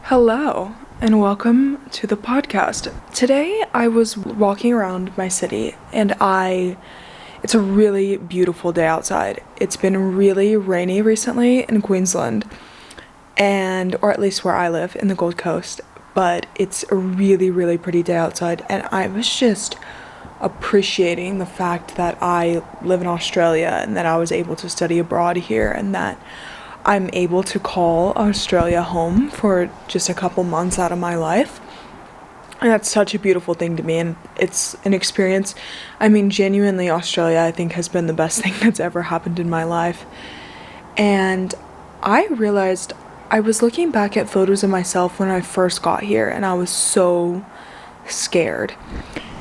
Hello, and welcome to the podcast. Today I was walking around my city it's a really beautiful day outside. It's been really rainy recently in Queensland, or at least where I live in the Gold Coast, but it's a really, really pretty day outside, and I was just appreciating the fact that I live in Australia and that I was able to study abroad here and that I'm able to call Australia home for just a couple months out of my life. And that's such a beautiful thing to me, and it's an experience. I mean, genuinely, Australia, I think, has been the best thing that's ever happened in my life. And I realized I was looking back at photos of myself when I first got here, and I was so scared.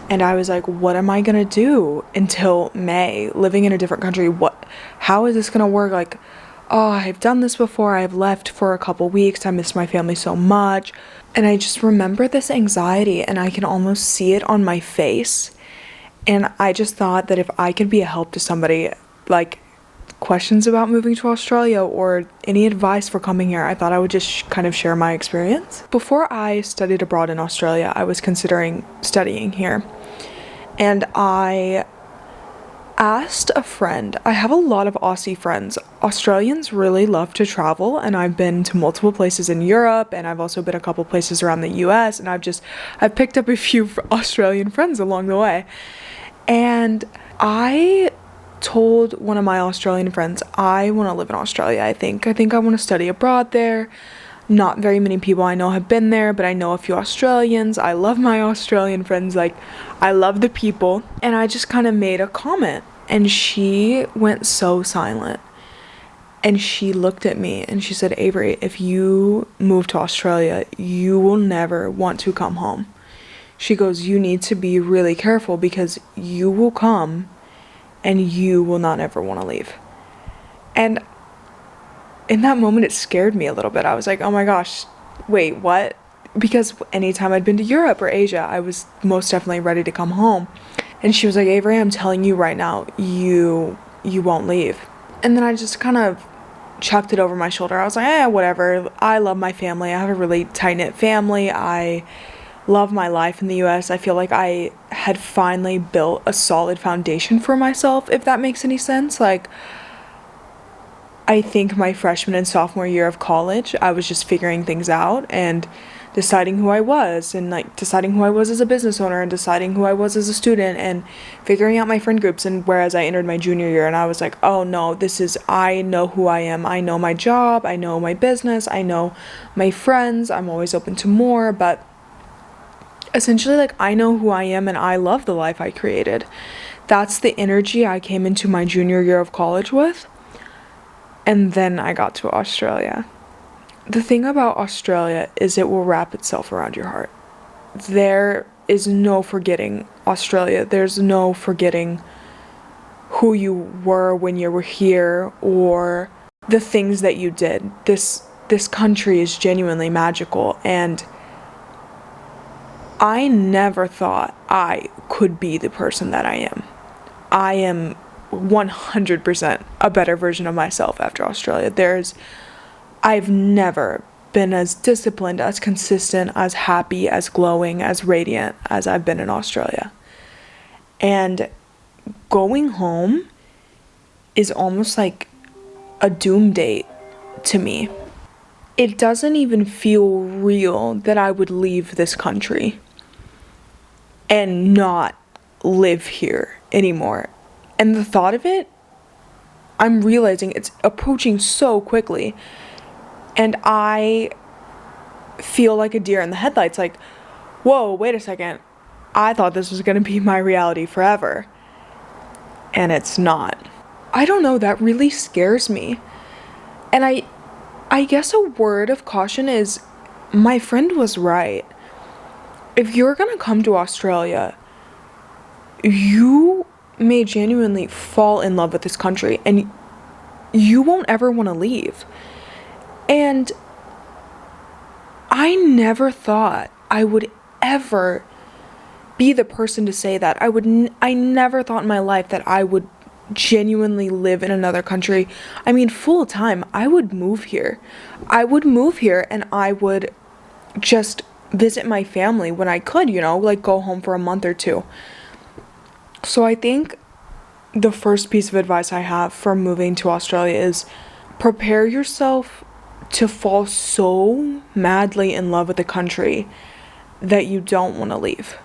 And I was like, what am I gonna do until May, living in a different country? How is this gonna work? Like, oh, I've done this before. I've left for a couple weeks. I miss my family so much. And I just remember this anxiety, and I can almost see it on my face. And I just thought that if I could be a help to somebody, like questions about moving to Australia or any advice for coming here, I thought I would just kind of share my experience. Before I studied abroad in Australia, I was considering studying here. And I asked a friend. I have a lot of Aussie friends. Australians really love to travel, and I've been to multiple places in Europe, and I've also been a couple places around the US, and I've picked up a few Australian friends along the way. And I told one of my Australian friends, I want to live in Australia. I think I want to study abroad there. Not very many people I know have been there, but I know a few Australians. I love my Australian friends. Like, I love the people. And I just kind of made a comment, and she went so silent. And she looked at me and she said, Avery, if you move to Australia, you will never want to come home. She goes, you need to be really careful because you will come and you will not ever want to leave. And in that moment, it scared me a little bit. I was like, oh my gosh, wait, what? Because anytime I'd been to Europe or Asia, I was most definitely ready to come home. And she was like, Avery, I'm telling you right now, you won't leave. And then I just kind of chucked it over my shoulder. I was like, whatever. I love my family. I have a really tight-knit family. I love my life in the US. I feel like I had finally built a solid foundation for myself, if that makes any sense. Like, I think my freshman and sophomore year of college, I was just figuring things out and deciding who I was, and like deciding who I was as a business owner and deciding who I was as a student and figuring out my friend groups. And whereas I entered my junior year and I was like, oh no, I know who I am. I know my job. I know my business. I know my friends. I'm always open to more. But essentially, like, I know who I am and I love the life I created. That's the energy I came into my junior year of college with. And then I got to Australia. The thing about Australia is it will wrap itself around your heart. There is no forgetting Australia. There's no forgetting who you were when you were here or the things that you did. This country is genuinely magical, and I never thought I could be the person that I am. I am 100% a better version of myself after Australia. I've never been as disciplined, as consistent, as happy, as glowing, as radiant as I've been in Australia. And going home is almost like a doom date to me. It doesn't even feel real that I would leave this country and not live here anymore. And the thought of it, I'm realizing it's approaching so quickly. And I feel like a deer in the headlights, like, whoa, wait a second. I thought this was going to be my reality forever. And it's not. I don't know, that really scares me. And I guess a word of caution is, my friend was right. If you're going to come to Australia, you may genuinely fall in love with this country and you won't ever want to leave. And I never thought I would ever be the person to say that. I never thought in my life that I would genuinely live in another country. I mean, full time, I would move here. And I would just visit my family when I could, like go home for a month or two. So I think the first piece of advice I have for moving to Australia is prepare yourself to fall so madly in love with the country that you don't want to leave.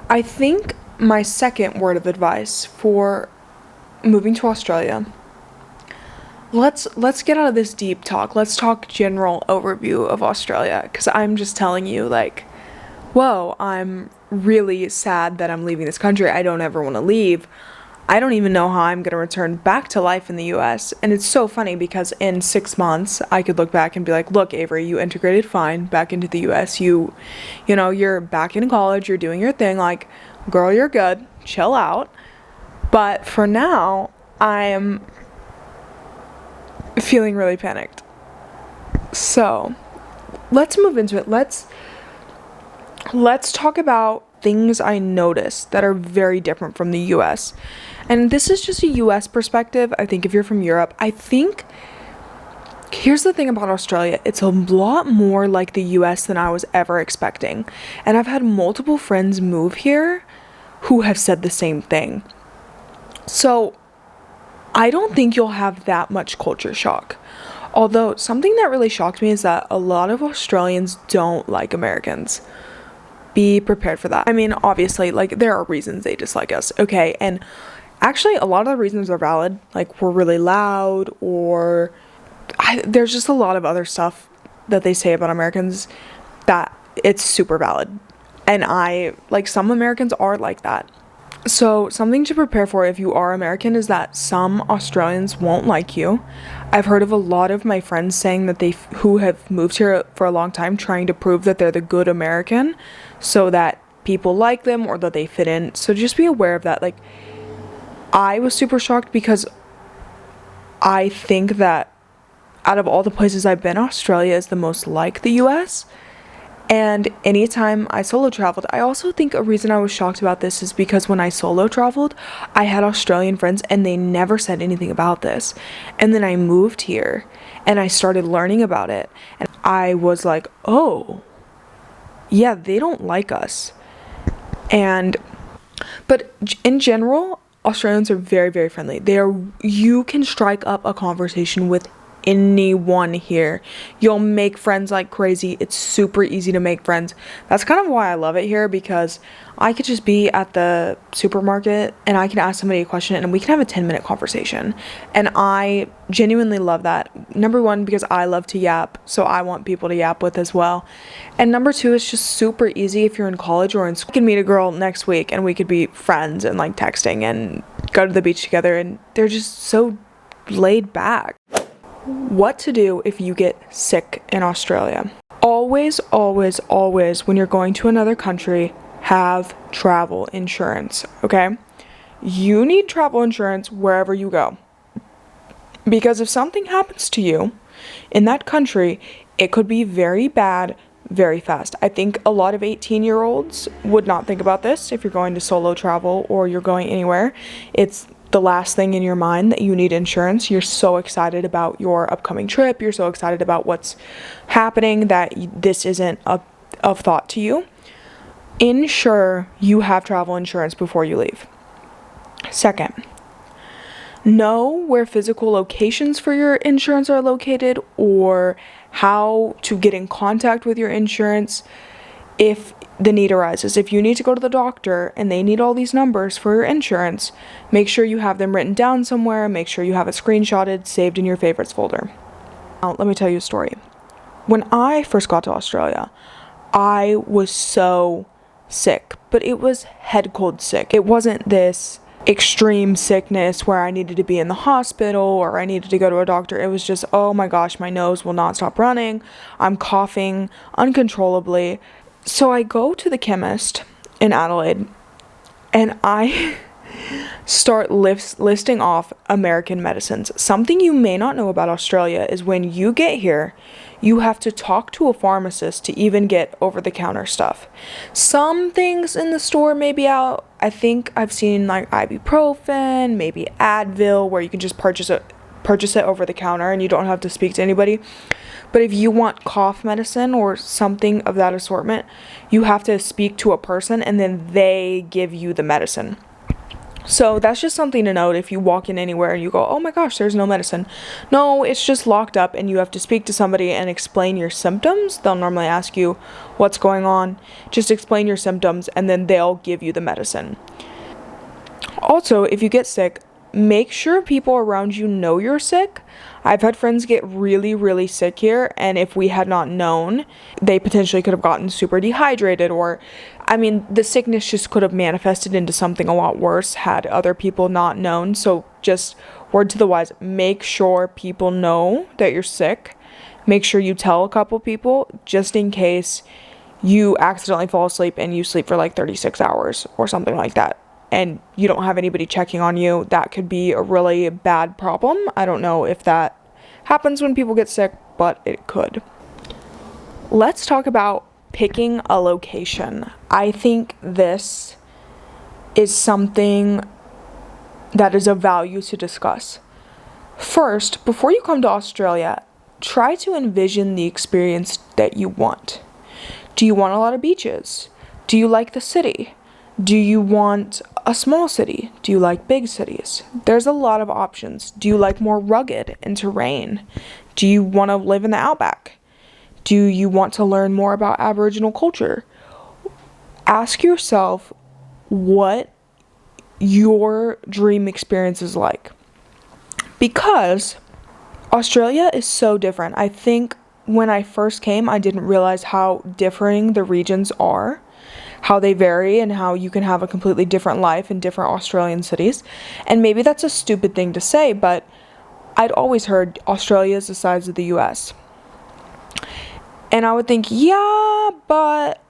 I think my second word of advice for moving to Australia, let's get out of this deep talk. Let's talk general overview of Australia, because I'm just telling you, like, whoa, I'm really sad that I'm leaving this country. I don't ever want to leave. I don't even know how I'm going to return back to life in the US. And it's so funny because in 6 months, I could look back and be like, look, Avery, you integrated fine back into the US. You're back in college. You're doing your thing. Like, girl, you're good. Chill out. But for now, I'm feeling really panicked. So let's move into it. Let's talk about things I noticed that are very different from the US. And this is just a US perspective. I think if you're from Europe, here's the thing about Australia. It's a lot more like the US than I was ever expecting. And I've had multiple friends move here who have said the same thing. So I don't think you'll have that much culture shock. Although something that really shocked me is that a lot of Australians don't like Americans. Be prepared for that. I mean, obviously, like, there are reasons they dislike us, okay? And actually, a lot of the reasons are valid. Like, we're really loud, or there's just a lot of other stuff that they say about Americans that it's super valid. And some Americans are like that. So something to prepare for if you are American is that some Australians won't like you. I've heard of a lot of my friends saying that who have moved here for a long time, trying to prove that they're the good American so that people like them or that they fit in. So just be aware of that. Like, I was super shocked because I think that out of all the places I've been, Australia is the most like the US. And anytime I solo traveled, I also think a reason I was shocked about this is because when I solo traveled, I had Australian friends and they never said anything about this. And then I moved here and I started learning about it. And I was like, oh, yeah, they don't like us. But in general, Australians are very, very friendly. You can strike up a conversation with anyone here. You'll make friends like crazy. It's super easy to make friends. That's kind of why I love it here, because I could just be at the supermarket and I can ask somebody a question and we can have a 10-minute conversation. And I genuinely love that. Number one, because I love to yap, so I want people to yap with as well. And number two, it's just super easy if you're in college or in school. You can meet a girl next week and we could be friends and like texting and go to the beach together, and they're just so laid back. What to do if you get sick in Australia. Always, always, always, when you're going to another country, have travel insurance, okay? You need travel insurance wherever you go. Because if something happens to you in that country, it could be very bad, very fast. I think a lot of 18-year-olds would not think about this if you're going to solo travel or you're going anywhere. It's the last thing in your mind that you need insurance. You're so excited about your upcoming trip. You're so excited about what's happening that this isn't of thought to you. Ensure you have travel insurance before you leave. Second, know where physical locations for your insurance are located or how to get in contact with your insurance if the need arises. If you need to go to the doctor and they need all these numbers for your insurance, make sure you have them written down somewhere. Make sure you have it screenshotted, saved in your favorites folder. Now, let me tell you a story. When I first got to Australia, I was so sick, but it was head cold sick. It wasn't this extreme sickness where I needed to be in the hospital or I needed to go to a doctor. It was just, oh my gosh, my nose will not stop running. I'm coughing uncontrollably. So I go to the chemist in Adelaide and I start listing off American medicines. Something you may not know about Australia is when you get here, you have to talk to a pharmacist to even get over-the-counter stuff. Some things in the store may be out. I think I've seen like ibuprofen, maybe Advil, where you can just purchase it over the counter and you don't have to speak to anybody. But if you want cough medicine or something of that assortment, you have to speak to a person and then they give you the medicine. So that's just something to note if you walk in anywhere and you go, oh my gosh, there's no medicine. No, it's just locked up and you have to speak to somebody and explain your symptoms. They'll normally ask you what's going on. Just explain your symptoms and then they'll give you the medicine. Also, if you get sick, make sure people around you know you're sick. I've had friends get really, really sick here, and if we had not known, they potentially could have gotten super dehydrated, or, the sickness just could have manifested into something a lot worse had other people not known. So just word to the wise, make sure people know that you're sick. Make sure you tell a couple people, just in case you accidentally fall asleep and you sleep for like 36 hours or something like that, and you don't have anybody checking on you. That could be a really bad problem. I don't know if that happens when people get sick, but it could. Let's talk about picking a location. I think this is something that is of value to discuss. First, before you come to Australia, try to envision the experience that you want. Do you want a lot of beaches? Do you like the city? Do you want a small city? Do you like big cities? There's a lot of options. Do you like more rugged and terrain? Do you want to live in the outback? Do you want to learn more about Aboriginal culture? Ask yourself what your dream experience is like. Because Australia is so different. I think when I first came, I didn't realize how differing the regions are, how they vary, and how you can have a completely different life in different Australian cities. And maybe that's a stupid thing to say, but I'd always heard Australia is the size of the US. And I would think, yeah, but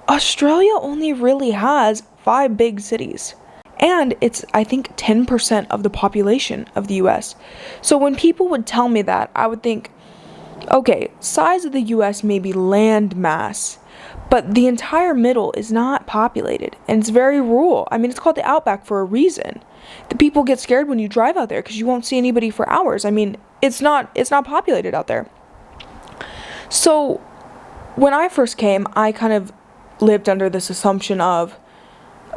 Australia only really has 5 big cities. And it's, I think, 10% of the population of the US. So when people would tell me that, I would think, okay, size of the US may be land mass, but the entire middle is not populated, and it's very rural. It's called the outback for a reason. The people get scared when you drive out there because you won't see anybody for hours. It's not populated out there. So when I first came, I kind of lived under this assumption of,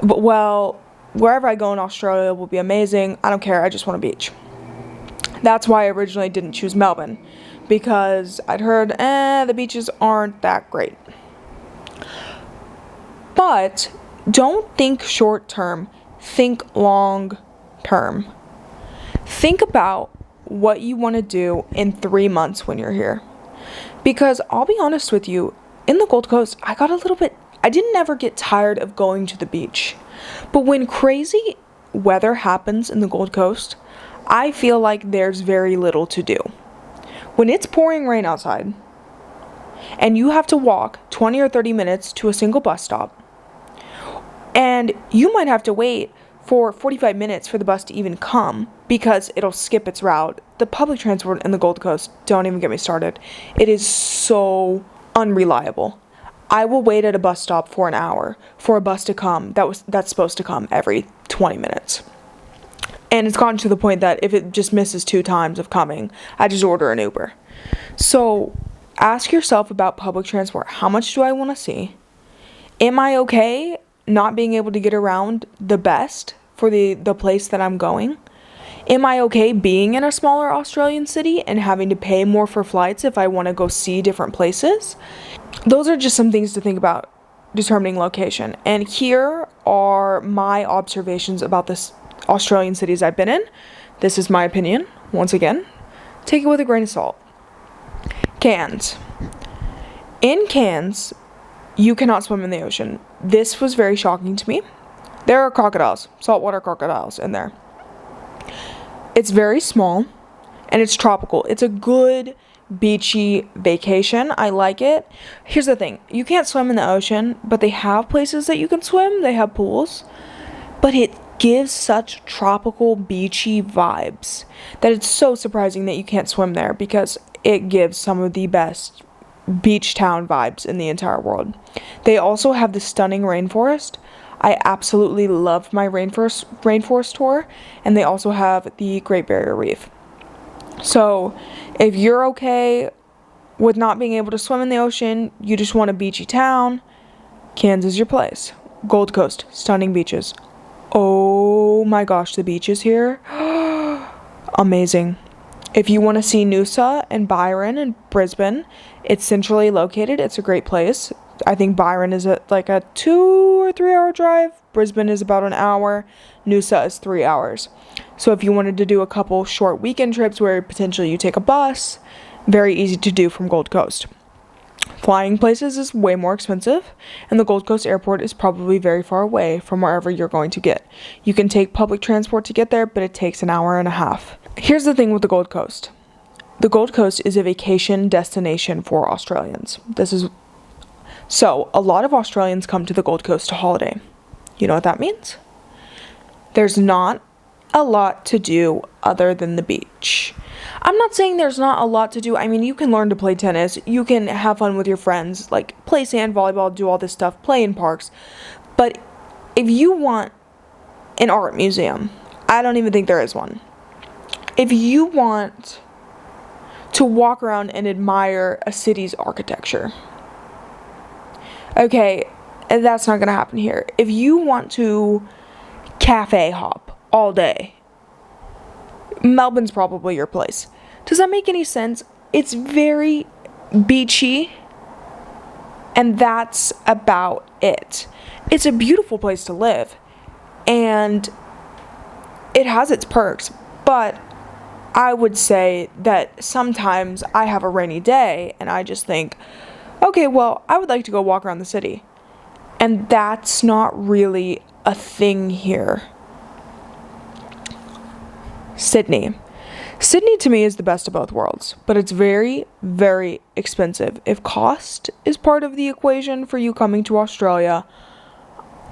well, wherever I go in Australia will be amazing. I don't care. I just want a beach. That's why I originally didn't choose Melbourne, because I'd heard, the beaches aren't that great. But don't think short term, think long term. Think about what you want to do in 3 months when you're here. Because I'll be honest with you, in the Gold Coast, I didn't ever get tired of going to the beach. But when crazy weather happens in the Gold Coast, I feel like there's very little to do. When it's pouring rain outside, and you have to walk 20 or 30 minutes to a single bus stop, and you might have to wait for 45 minutes for the bus to even come because it'll skip its route. The public transport in the Gold Coast, don't even get me started. It is so unreliable. I will wait at a bus stop for an hour for a bus to come that's supposed to come every 20 minutes. And it's gotten to the point that if it just misses 2 times of coming, I just order an Uber. So ask yourself about public transport. How much do I want to see? Am I okay not being able to get around the best for the place that I'm going? Am I okay being in a smaller Australian city and having to pay more for flights if I want to go see different places? Those are just some things to think about determining location. And here are my observations about this Australian cities I've been in. This is my opinion. Once again, take it with a grain of salt. Cairns. In Cairns, you cannot swim in the ocean. This was very shocking to me. There are crocodiles, saltwater crocodiles in there. It's very small, and it's tropical. It's a good beachy vacation. I like it. Here's the thing. You can't swim in the ocean, but they have places that you can swim. They have pools. But it gives such tropical beachy vibes that it's so surprising that you can't swim there, because it gives some of the best beach town vibes in the entire world. They also have the stunning rainforest. I absolutely loved my rainforest tour, and they also have the Great Barrier Reef. So if you're okay with not being able to swim in the ocean, you just want a beachy town, Cairns is your place. Gold Coast, stunning beaches. Oh my gosh, the beaches here, amazing. If you want to see Noosa and Byron and Brisbane, it's centrally located. It's a great place. I think Byron is like a 2 or 3 hour drive. Brisbane is about an hour. Noosa is 3 hours. So if you wanted to do a couple short weekend trips where potentially you take a bus, very easy to do from Gold Coast. Flying places is way more expensive, and the Gold Coast airport is probably very far away from wherever you're going to get. You can take public transport to get there, but it takes an hour and a half. Here's the thing with the Gold Coast. The Gold Coast is a vacation destination for Australians. So a lot of Australians come to the Gold Coast to holiday. You know what that means? There's not a lot to do other than the beach. I'm not saying there's not a lot to do. I mean, you can learn to play tennis. You can have fun with your friends, like play sand volleyball, do all this stuff, play in parks. But if you want an art museum, I don't even think there is one. If you want to walk around and admire a city's architecture, okay, that's not going to happen here. If you want to cafe hop all day, Melbourne's probably your place. Does that make any sense? It's very beachy, and that's about it. It's a beautiful place to live, and it has its perks, but I would say that sometimes I have a rainy day and I just think, okay, well, I would like to go walk around the city. And that's not really a thing here. Sydney. Sydney to me is the best of both worlds, but it's very, very expensive. If cost is part of the equation for you coming to Australia,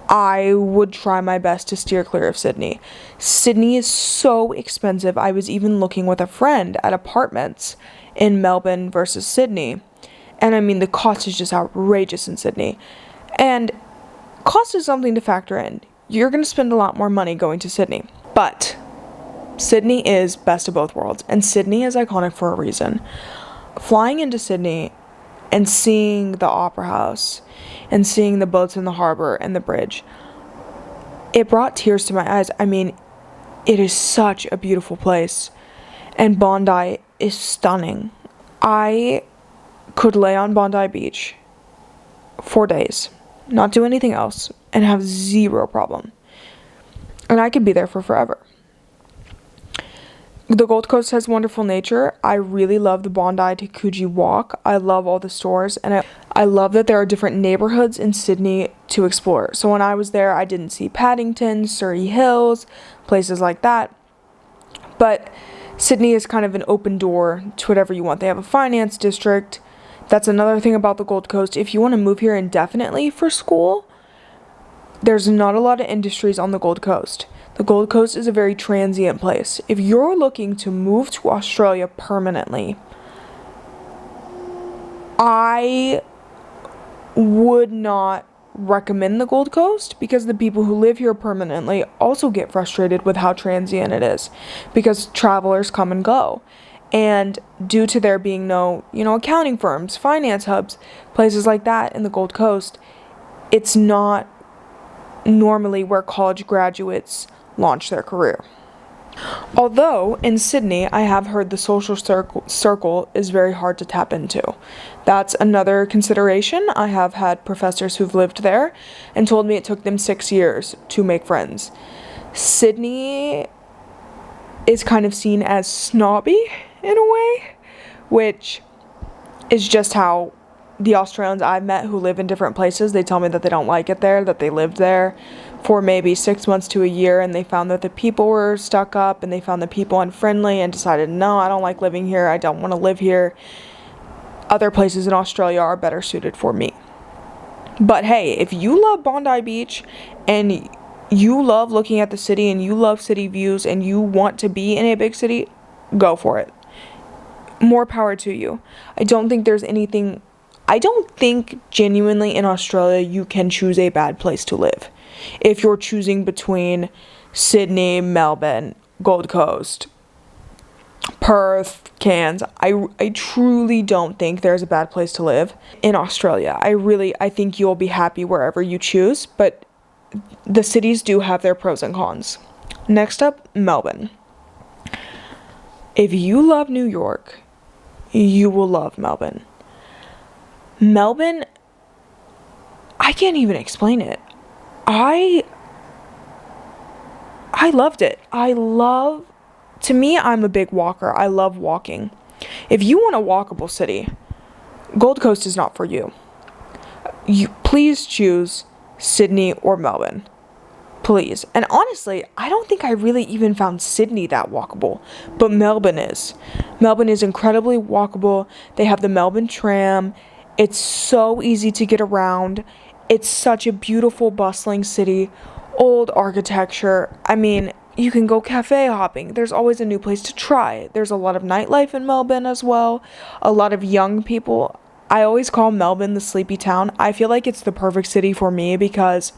I would try my best to steer clear of Sydney. Sydney is so expensive. I was even looking with a friend at apartments in Melbourne versus Sydney. And I mean, the cost is just outrageous in Sydney. And cost is something to factor in. You're going to spend a lot more money going to Sydney. But Sydney is best of both worlds. And Sydney is iconic for a reason. Flying into Sydney and seeing the Opera House and seeing the boats in the harbor and the bridge, it brought tears to my eyes. I mean, it is such a beautiful place. And Bondi is stunning. I could lay on Bondi Beach for days, not do anything else, and have zero problem. And I could be there for forever. The Gold Coast has wonderful nature. I really love the Bondi to Coogee walk. I love all the stores, and I love that there are different neighborhoods in Sydney to explore. So when I was there, I didn't see Paddington, Surrey Hills, places like that. But Sydney is kind of an open door to whatever you want. They have a finance district. That's another thing about the Gold Coast. If you want to move here indefinitely for school, there's not a lot of industries on the Gold Coast. The Gold Coast is a very transient place. If you're looking to move to Australia permanently, I would not recommend the Gold Coast, because the people who live here permanently also get frustrated with how transient it is, because travelers come and go. And due to there being no, accounting firms, finance hubs, places like that in the Gold Coast, it's not normally where college graduates launch their career. Although in Sydney, I have heard the social circle is very hard to tap into. That's another consideration. I have had professors who've lived there and told me it took them 6 years to make friends. Sydney is kind of seen as snobby in a way, which is just how the Australians I've met who live in different places, they tell me that they don't like it there, that they lived there for maybe 6 months to a year, and they found that the people were stuck up, and they found the people unfriendly, and decided, no, I don't like living here, I don't want to live here. Other places in Australia are better suited for me. But hey, if you love Bondi Beach, and you love looking at the city, and you love city views, and you want to be in a big city, go for it. More power to you. I don't think genuinely in Australia you can choose a bad place to live. If you're choosing between Sydney, Melbourne, Gold Coast, Perth, Cairns. I truly don't think there's a bad place to live in Australia. I think you'll be happy wherever you choose, but the cities do have their pros and cons. Next up, Melbourne. If you love New York, you will love Melbourne. Melbourne, I can't even explain it. I loved it. To me, I'm a big walker. I love walking. If you want a walkable city, Gold Coast is not for you. You please choose Sydney or Melbourne. Please. And honestly, I don't think I really even found Sydney that walkable, but Melbourne is. Melbourne is incredibly walkable. They have the Melbourne tram. It's so easy to get around. It's such a beautiful, bustling city. Old architecture. I mean, you can go cafe hopping. There's always a new place to try. There's a lot of nightlife in Melbourne as well. A lot of young people. I always call Melbourne the sleepy town. I feel like it's the perfect city for me because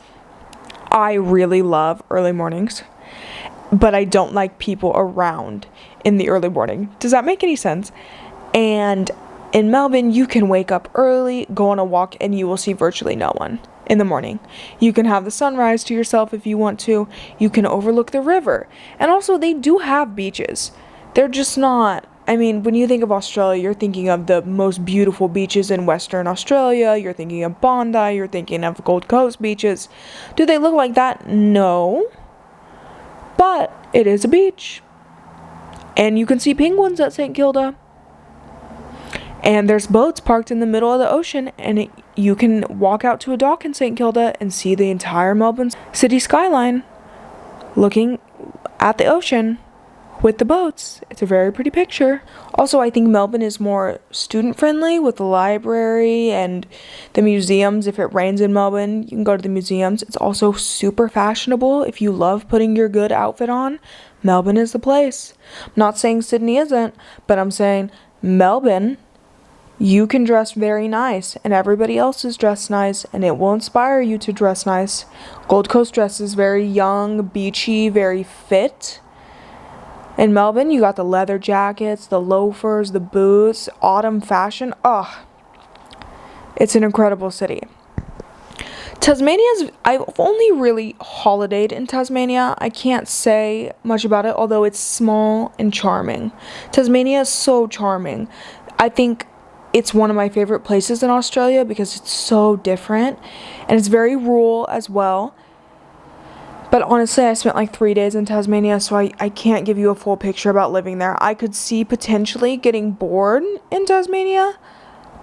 I really love early mornings, but I don't like people around in the early morning. Does that make any sense? And in Melbourne, you can wake up early, go on a walk, and you will see virtually no one in the morning. You can have the sunrise to yourself if you want to. You can overlook the river. And also, they do have beaches. They're just not... I mean, when you think of Australia, you're thinking of the most beautiful beaches in Western Australia. You're thinking of Bondi. You're thinking of Gold Coast beaches. Do they look like that? No. But it is a beach. And you can see penguins at St. Kilda. And there's boats parked in the middle of the ocean. And you can walk out to a dock in St. Kilda and see the entire Melbourne city skyline looking at the ocean. With the boats. It's a very pretty picture. Also, I think Melbourne is more student friendly with the library and the museums. If it rains in Melbourne, you can go to the museums. It's also super fashionable. If you love putting your good outfit on, Melbourne is the place. I'm not saying Sydney isn't, but I'm saying Melbourne, you can dress very nice and everybody else is dressed nice and it will inspire you to dress nice. Gold Coast dresses very young, beachy, very fit. In Melbourne, you got the leather jackets, the loafers, the boots, autumn fashion. It's an incredible city. I've only really holidayed in Tasmania. I can't say much about it, although it's small and charming. Tasmania is so charming. I think it's one of my favorite places in Australia because it's so different and it's very rural as well. But honestly, I spent like 3 days in Tasmania, so I can't give you a full picture about living there. I could see potentially getting bored in Tasmania,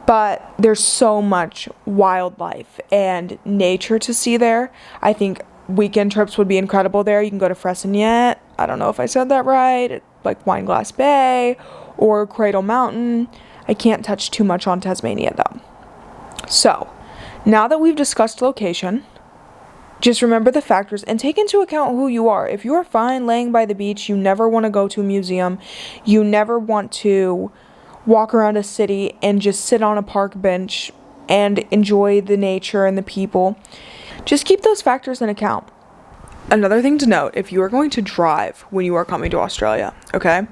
but there's so much wildlife and nature to see there. I think weekend trips would be incredible there. You can go to Fressingnet. I don't know if I said that right. Like Wineglass Bay or Cradle Mountain. I can't touch too much on Tasmania though. So, now that we've discussed location, just remember the factors and take into account who you are. If you are fine laying by the beach, you never want to go to a museum, you never want to walk around a city and just sit on a park bench and enjoy the nature and the people, just keep those factors in account. Another thing to note, if you are going to drive when you are coming to Australia, okay?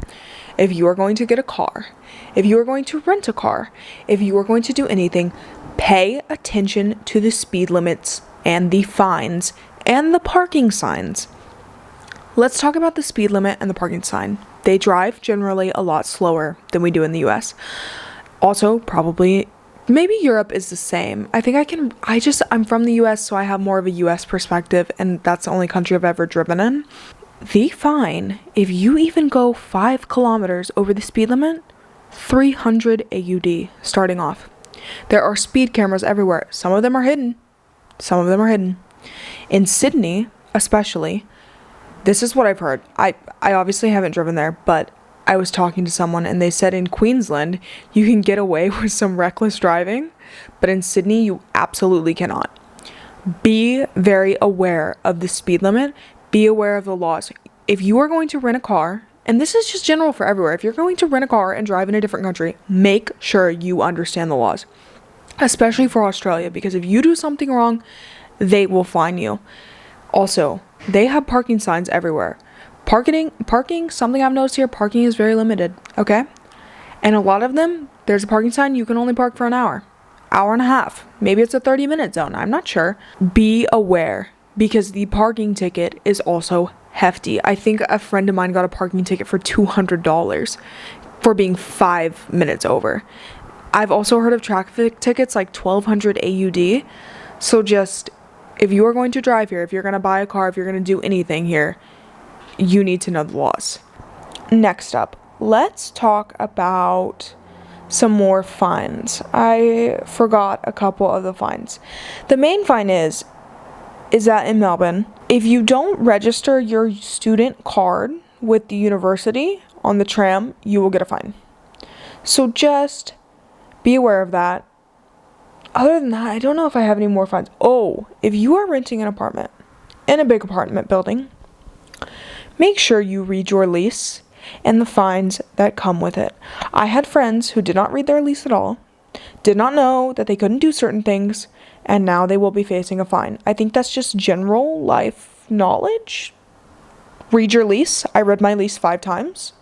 If you are going to get a car, if you are going to rent a car, if you are going to do anything, pay attention to the speed limits and the fines, and the parking signs. Let's talk about the speed limit and the parking sign. They drive generally a lot slower than we do in the US. Also, probably, maybe Europe is the same. I'm from the US, so I have more of a US perspective, and that's the only country I've ever driven in. The fine, if you even go 5 kilometers over the speed limit, 300 AUD starting off. There are speed cameras everywhere. Some of them are hidden. In Sydney, especially, this is what I've heard. I obviously haven't driven there, but I was talking to someone and they said in Queensland, you can get away with some reckless driving, but in Sydney, you absolutely cannot. Be very aware of the speed limit. Be aware of the laws. If you are going to rent a car, and this is just general for everywhere, if you're going to rent a car and drive in a different country, make sure you understand the laws. Especially for Australia, because if you do something wrong, they will fine you. Also, they have parking signs everywhere. Parking, something I've noticed here, parking is very limited, okay? And a lot of them, there's a parking sign, you can only park for an hour and a half. Maybe it's a 30-minute zone, I'm not sure. Be aware, because the parking ticket is also hefty. I think a friend of mine got a parking ticket for $200 for being 5 minutes over. I've also heard of traffic tickets like 1,200 AUD. So just, if you are going to drive here, if you're going to buy a car, if you're going to do anything here, you need to know the laws. Next up, let's talk about some more fines. I forgot a couple of the fines. The main fine is that in Melbourne, if you don't register your student card with the university on the tram, you will get a fine. So just be aware of that. Other than that, I don't know if I have any more fines. Oh, if you are renting an apartment in a big apartment building, make sure you read your lease and the fines that come with it. I had friends who did not read their lease at all, did not know that they couldn't do certain things, and now they will be facing a fine. I think that's just general life knowledge. Read your lease. I read my lease 5 times.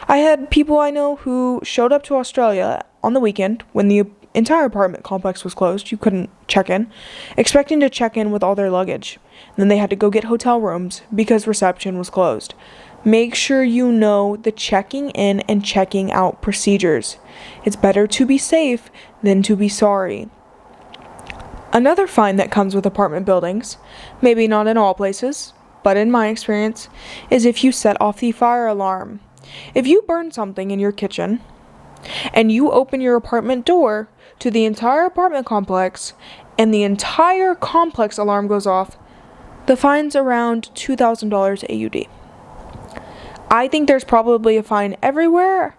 I had people I know who showed up to Australia on the weekend when the entire apartment complex was closed. You couldn't check in, expecting to check in with all their luggage. And then they had to go get hotel rooms because reception was closed. Make sure you know the checking in and checking out procedures. It's better to be safe than to be sorry. Another fine that comes with apartment buildings, maybe not in all places, but in my experience, is if you set off the fire alarm. If you burn something in your kitchen and you open your apartment door to the entire apartment complex and the entire complex alarm goes off, the fine's around $2,000 AUD. I think there's probably a fine everywhere.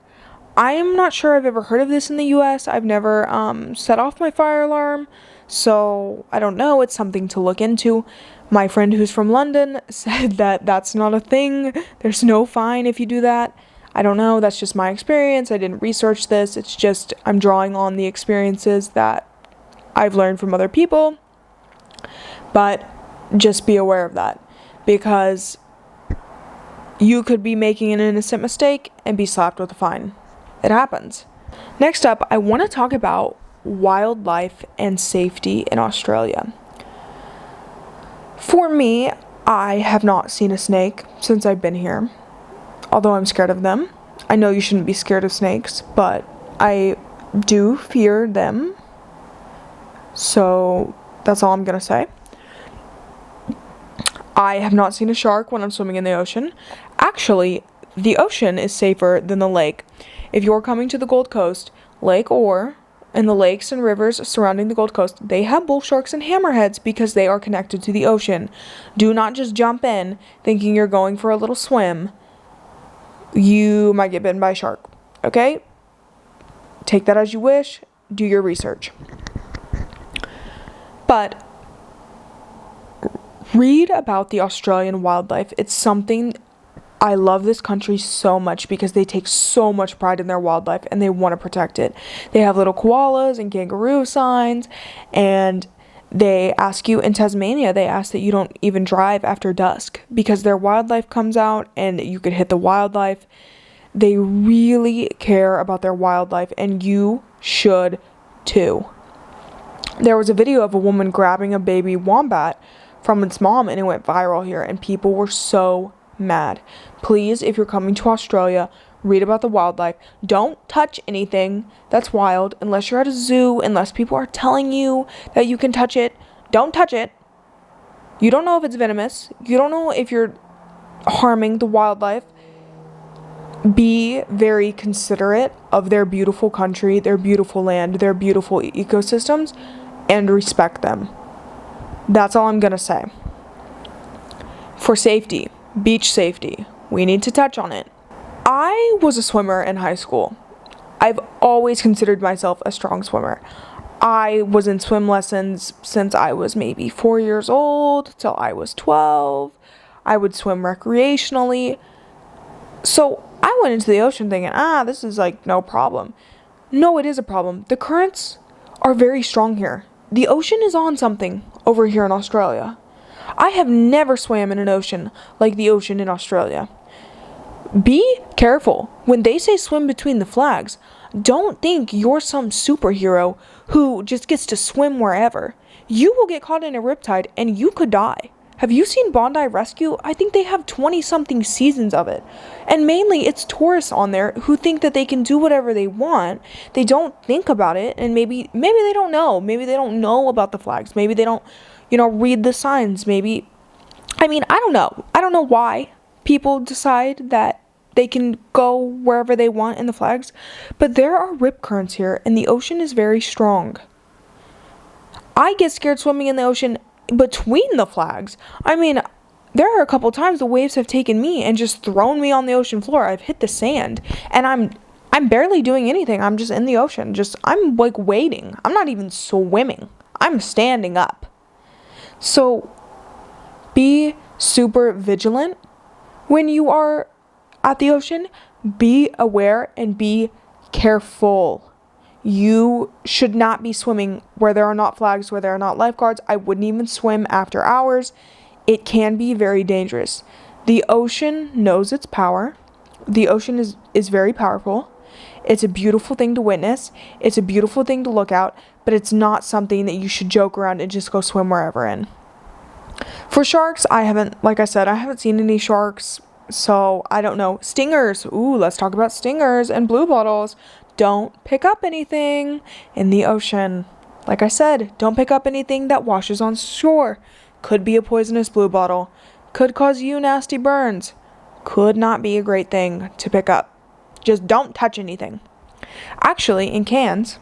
I am not sure I've ever heard of this in the US. I've never set off my fire alarm, so I don't know. It's something to look into. My friend who's from London said that that's not a thing. There's no fine if you do that. I don't know. That's just my experience. I didn't research this. It's just I'm drawing on the experiences that I've learned from other people. But just be aware of that, because you could be making an innocent mistake and be slapped with a fine. It happens. Next up, I want to talk about wildlife and safety in Australia. For me, I have not seen a snake since I've been here, although I'm scared of them. I know you shouldn't be scared of snakes, but I do fear them. So that's all I'm going to say. I have not seen a shark when I'm swimming in the ocean. Actually, the ocean is safer than the lake. If you're coming to the Gold Coast, Lake Orr, and the lakes and rivers surrounding the Gold Coast, they have bull sharks and hammerheads because they are connected to the ocean. Do not just jump in thinking you're going for a little swim. You might get bitten by a shark. Okay? Take that as you wish. Do your research. But read about the Australian wildlife. It's something. I love this country so much because they take so much pride in their wildlife and they want to protect it. They have little koalas and kangaroo signs, and they ask you in Tasmania, they ask that you don't even drive after dusk because their wildlife comes out and you could hit the wildlife. They really care about their wildlife, and you should too. There was a video of a woman grabbing a baby wombat from its mom and it went viral here, and people were so mad. Please, if you're coming to Australia, read about the wildlife. Don't touch anything that's wild unless you're at a zoo, unless people are telling you that you can touch it. Don't touch it. You don't know if it's venomous. You don't know if you're harming the wildlife. Be very considerate of their beautiful country, their beautiful land, their beautiful ecosystems, and respect them. That's all I'm gonna say. For safety, beach safety, we need to touch on it. I was a swimmer in high school. I've always considered myself a strong swimmer. I was in swim lessons since I was maybe 4 years old till I was 12. I would swim recreationally. So I went into the ocean thinking, this is like no problem. No, it is a problem. The currents are very strong here. The ocean is on something over here in Australia. I have never swam in an ocean like the ocean in Australia. Be careful. When they say swim between the flags, don't think you're some superhero who just gets to swim wherever. You will get caught in a riptide and you could die. Have you seen Bondi Rescue? I think they have 20-something seasons of it. And mainly it's tourists on there who think that they can do whatever they want. They don't think about it, and maybe they don't know. Maybe they don't know about the flags. Maybe they don't, read the signs. I don't know. I don't know why people decide that they can go wherever they want in the flags, but there are rip currents here and the ocean is very strong. I get scared swimming in the ocean between the flags. There are a couple times the waves have taken me and just thrown me on the ocean floor. I've hit the sand and I'm barely doing anything. I'm just in the ocean. I'm like waiting. I'm not even swimming. I'm standing up. So be super vigilant when you are at the ocean. Be aware and be careful. You should not be swimming where there are not flags, where there are not lifeguards. I wouldn't even swim after hours. It can be very dangerous. The ocean knows its power. The ocean is very powerful. It's a beautiful thing to witness. It's a beautiful thing to look at, but it's not something that you should joke around and just go swim wherever in. For sharks, I haven't seen any sharks, so I don't know. Stingers. Ooh, let's talk about stingers and blue bottles. Don't pick up anything in the ocean. Like I said, don't pick up anything that washes on shore. Could be a poisonous blue bottle. Could cause you nasty burns. Could not be a great thing to pick up. Just don't touch anything. Actually, in cans,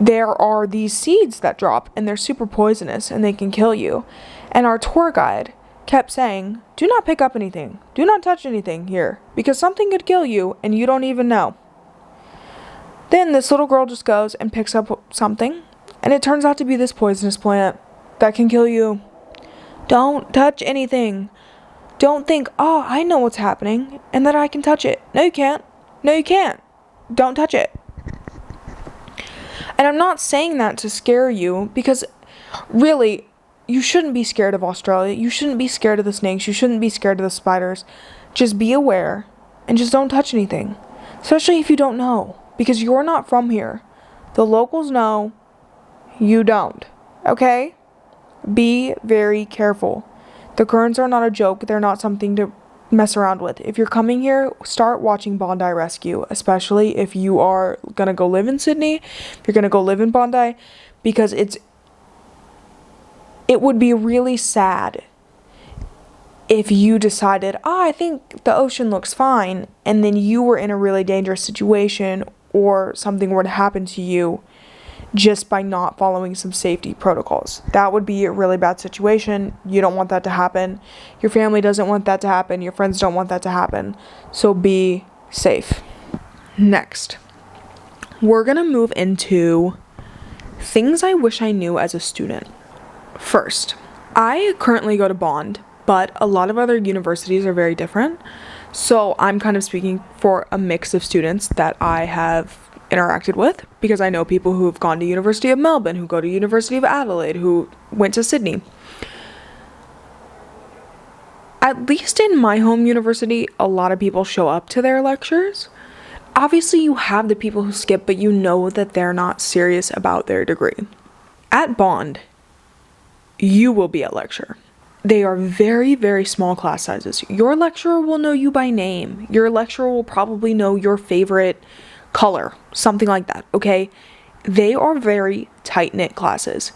there are these seeds that drop and they're super poisonous and they can kill you. And our tour guide kept saying, do not pick up anything. Do not touch anything here because something could kill you and you don't even know. Then this little girl just goes and picks up something and it turns out to be this poisonous plant that can kill you. Don't touch anything. Don't think, oh, I know what's happening and that I can touch it. No, you can't. No, you can't. Don't touch it. And I'm not saying that to scare you because really, you shouldn't be scared of Australia. You shouldn't be scared of the snakes. You shouldn't be scared of the spiders. Just be aware and just don't touch anything. Especially if you don't know because you're not from here. The locals know. You don't. Okay? Be very careful. The currents are not a joke. They're not something to mess around with. If you're coming here, start watching Bondi Rescue, especially if you are going to go live in Sydney, if you're going to go live in Bondi, because it would be really sad if you decided, I think the ocean looks fine, and then you were in a really dangerous situation or something were to happen to you just by not following some safety protocols. That would be a really bad situation. You don't want that to happen. Your family doesn't want that to happen. Your friends don't want that to happen. So be safe. Next, we're going to move into things I wish I knew as a student. First, I currently go to Bond, but a lot of other universities are very different. So I'm kind of speaking for a mix of students that I have interacted with because I know people who have gone to University of Melbourne, who go to University of Adelaide, who went to Sydney. At least in my home university, a lot of people show up to their lectures. Obviously, you have the people who skip, but you know that they're not serious about their degree. At Bond, you will be at lecture. They are very, very small class sizes. Your lecturer will know you by name. Your lecturer will probably know your favorite color, something like that, okay? They are very tight-knit classes.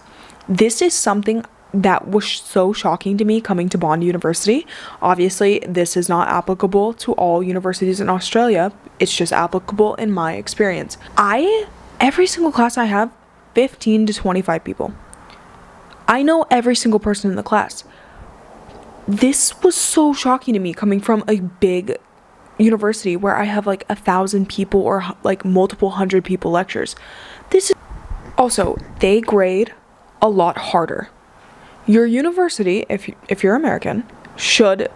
This is something that was so shocking to me coming to Bond University. Obviously, this is not applicable to all universities in Australia. It's just applicable in my experience. Every single class I have, 15 to 25 people. I know every single person in the class. This was so shocking to me coming from a big university where I have like 1,000 people or like multiple hundred people lectures. Also, they grade a lot harder. Your university, if you're American, should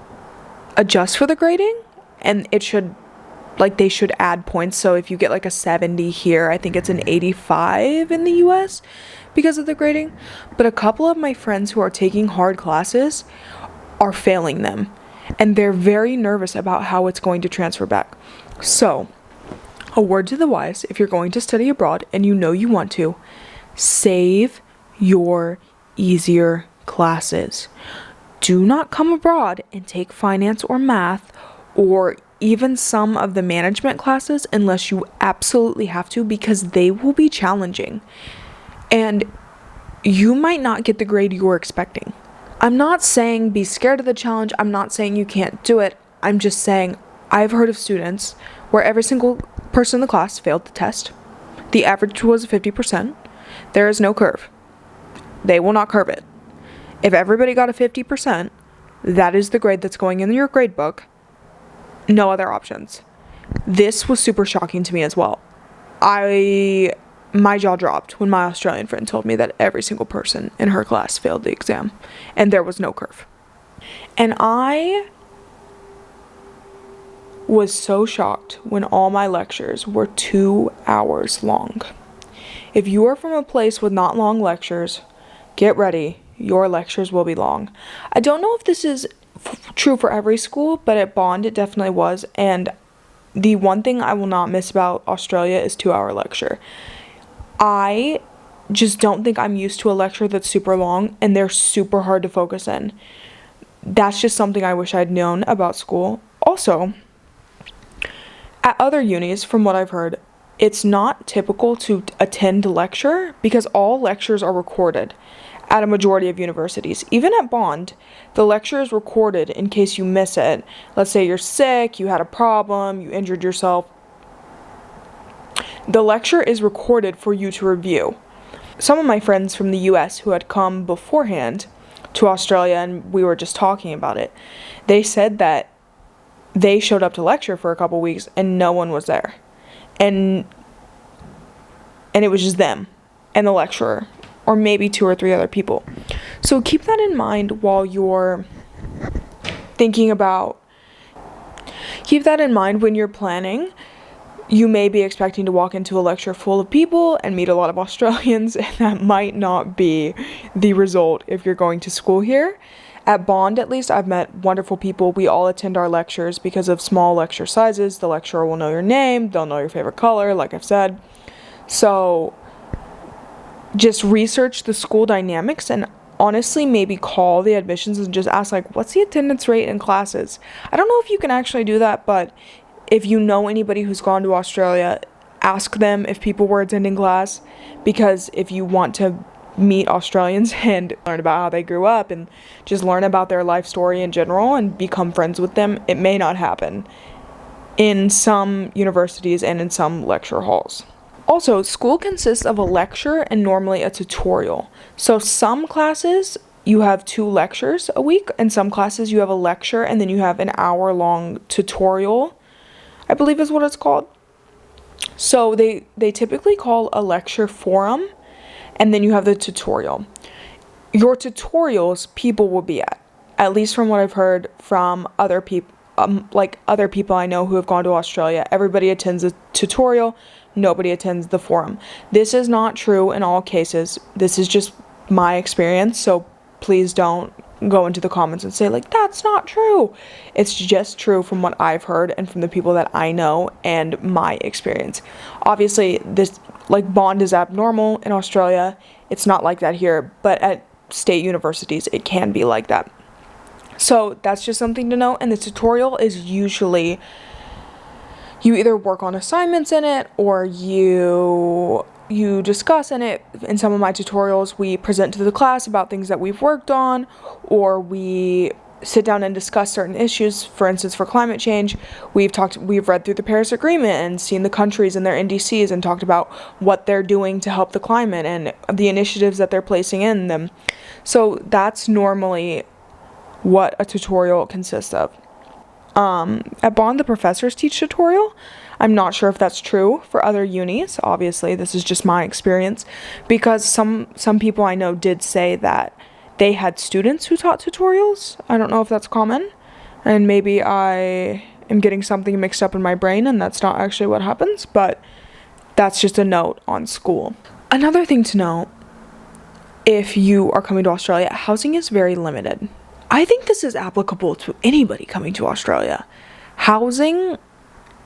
adjust for the grading, and they should add points. So if you get like a 70 here, I think it's an 85 in the US because of the grading. But a couple of my friends who are taking hard classes are failing them. and they're very nervous about how it's going to transfer back. So, a word to the wise, if you're going to study abroad and you know you want to, save your easier classes. Do not come abroad and take finance or math or even some of the management classes unless you absolutely have to, because they will be challenging. And you might not get the grade you were expecting. I'm not saying be scared of the challenge. I'm not saying you can't do it. I'm just saying I've heard of students where every single person in the class failed the test. The average was 50%. There is no curve. They will not curve it. If everybody got a 50%, that is the grade that's going in your grade book. No other options. This was super shocking to me as well. My jaw dropped when my Australian friend told me that every single person in her class failed the exam and there was no curve. And I was so shocked when all my lectures were 2 hours long. If you are from a place with not long lectures, get ready. Your lectures will be long. I don't know if this is true for every school, but at Bond it definitely was. And the one thing I will not miss about Australia is 2-hour lecture. I just don't think I'm used to a lecture that's super long and they're super hard to focus in. That's just something I wish I'd known about school. Also, at other unis, from what I've heard, it's not typical to attend a lecture because all lectures are recorded at a majority of universities. Even at Bond, the lecture is recorded in case you miss it. Let's say you're sick, you had a problem, you injured yourself. The lecture is recorded for you to review. Some of my friends from the US who had come beforehand to Australia and we were just talking about it, they said that they showed up to lecture for a couple weeks and no one was there. And it was just them and the lecturer, or maybe 2 or 3 other people. So keep that in mind while you're keep that in mind when you're planning. You may be expecting to walk into a lecture full of people and meet a lot of Australians, and that might not be the result if you're going to school here. At Bond, at least, I've met wonderful people. We all attend our lectures because of small lecture sizes. The lecturer will know your name, they'll know your favorite color, like I've said. So just research the school dynamics and honestly maybe call the admissions and just ask, like, what's the attendance rate in classes? I don't know if you can actually do that, but if you know anybody who's gone to Australia, ask them if people were attending class, because if you want to meet Australians and learn about how they grew up and just learn about their life story in general and become friends with them, it may not happen in some universities and in some lecture halls. Also, school consists of a lecture and normally a tutorial. So some classes you have 2 lectures a week, and some classes you have a lecture and then you have an hour-long tutorial, I believe is what it's called. So they typically call a lecture forum, and then you have the tutorial. Your tutorials people will be at least from what I've heard from other people, other people I know who have gone to Australia. Everybody attends a tutorial, nobody attends the forum. This is not true in all cases. This is just my experience, so please don't go into the comments and say, like, that's not true. It's just true from what I've heard and from the people that I know and my experience. Obviously, this, like, Bond is abnormal in Australia. It's not like that here, but at state universities, it can be like that. So that's just something to know. And the tutorial is usually you either work on assignments in it or you discuss in it. In some of my tutorials, we present to the class about things that we've worked on, or we sit down and discuss certain issues. For instance, for climate change, we've read through the Paris Agreement and seen the countries and their NDCs and talked about what they're doing to help the climate and the initiatives that they're placing in them. So that's normally what a tutorial consists of. At Bond, the professors teach tutorial. I'm not sure if that's true for other unis. Obviously, this is just my experience, because some people I know did say that they had students who taught tutorials. I don't know if that's common, and maybe I am getting something mixed up in my brain and that's not actually what happens, but that's just a note on school. Another thing to know, if you are coming to Australia, housing is very limited. I think this is applicable to anybody coming to Australia. Housing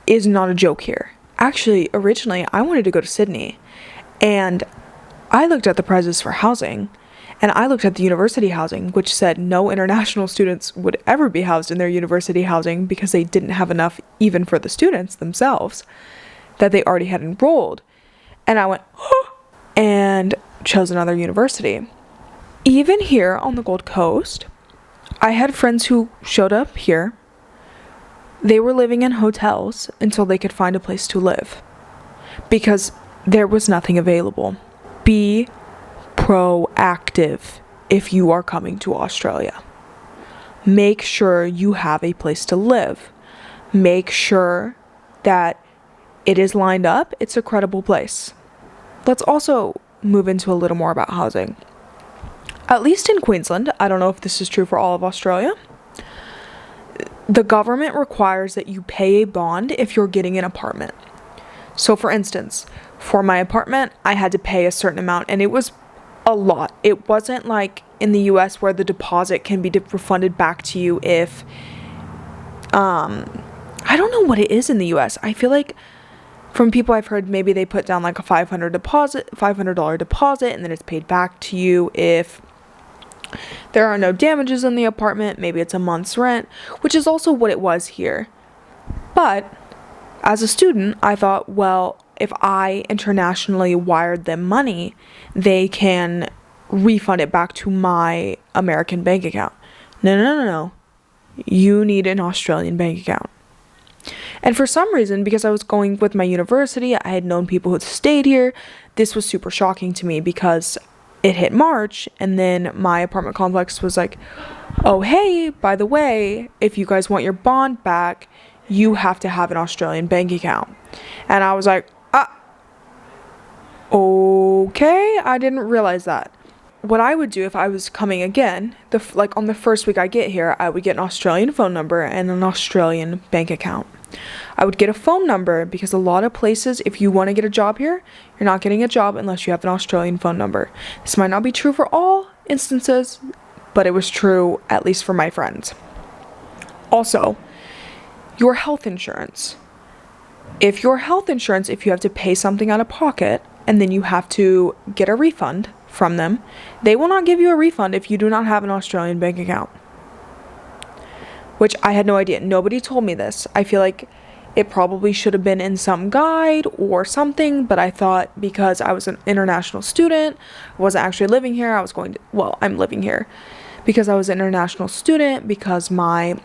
is not a joke here. Actually, originally, I wanted to go to Sydney, and I looked at the prices for housing, and I looked at the university housing, which said no international students would ever be housed in their university housing because they didn't have enough even for the students themselves that they already had enrolled. And I went, oh, and chose another university. Even here on the Gold Coast, I had friends who showed up here. They were living in hotels until they could find a place to live because there was nothing available. Be proactive if you are coming to Australia. Make sure you have a place to live. Make sure that it is lined up. It's a credible place. Let's also move into a little more about housing. At least in Queensland, I don't know if this is true for all of Australia, the government requires that you pay a bond if you're getting an apartment. So for instance, for my apartment, I had to pay a certain amount, and it was a lot. It wasn't like in the US where the deposit can be refunded back to you if, I don't know what it is in the US. I feel like from people I've heard, maybe they put down like a $500 deposit, and then it's paid back to you if there are no damages in the apartment. Maybe it's a month's rent, which is also what it was here. But as a student, I thought, well, if I internationally wired them money, they can refund it back to my American bank account. No. You need an Australian bank account. And for some reason, because I was going with my university, I had known people who stayed here. This was super shocking to me because it hit March, and then my apartment complex was like, oh, hey, by the way, if you guys want your bond back, you have to have an Australian bank account. And I was like, okay, I didn't realize that. What I would do if I was coming again, on the first week I get here, I would get an Australian phone number and an Australian bank account. I would get a phone number because a lot of places, if you want to get a job here, you're not getting a job unless you have an Australian phone number. This might not be true for all instances, but it was true at least for my friends. Also, your health insurance. If you have to pay something out of pocket and then you have to get a refund from them, they will not give you a refund if you do not have an Australian bank account. Which I had no idea. Nobody told me this. I feel like it probably should have been in some guide or something, but I thought because I was an international student, I wasn't actually living here, I'm living here because I was an international student, because my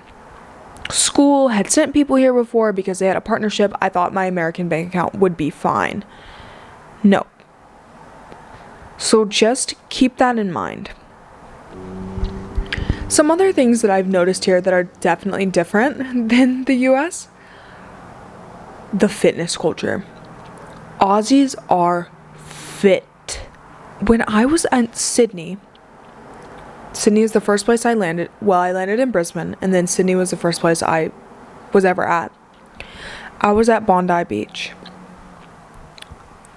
school had sent people here before, because they had a partnership, I thought my American bank account would be fine. No. So just keep that in mind. Some other things that I've noticed here that are definitely different than the US. The fitness culture. Aussies are fit. When I was at Sydney is the first place I landed. Well, I landed in Brisbane, and then Sydney was the first place I was ever at. I was at Bondi Beach.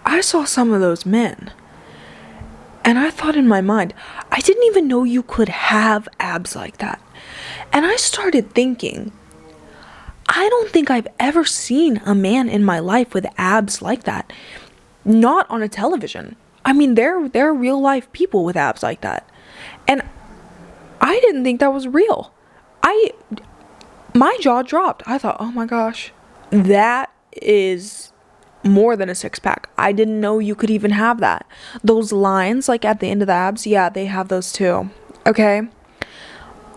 I saw some of those men. And I thought in my mind, I didn't even know you could have abs like that. And I started thinking, I don't think I've ever seen a man in my life with abs like that. Not on a television. I mean, there are real life people with abs like that. And I didn't think that was real. My jaw dropped. I thought, oh my gosh, that is more than a six-pack. I didn't know you could even have that. Those lines like at the end of the abs, yeah, they have those too. Okay?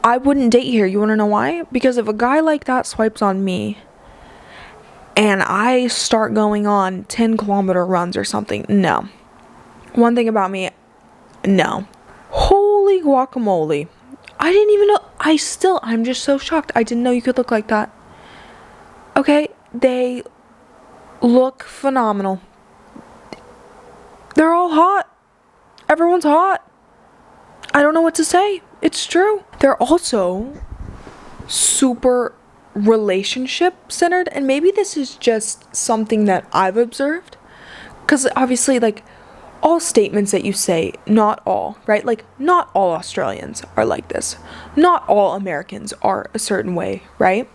I wouldn't date here. You want to know why? Because if a guy like that swipes on me and I start going on 10-kilometer runs or something, no. One thing about me, no. Holy guacamole. I didn't even know. I'm just so shocked. I didn't know you could look like that. Okay? They look phenomenal. They're all hot. Everyone's hot. I don't know what to say. It's true. They're also super relationship centered, and maybe this is just something that I've observed, because obviously, like, all statements that you say, not all, right? Like, not all Australians are like this. Not all Americans are a certain way, right?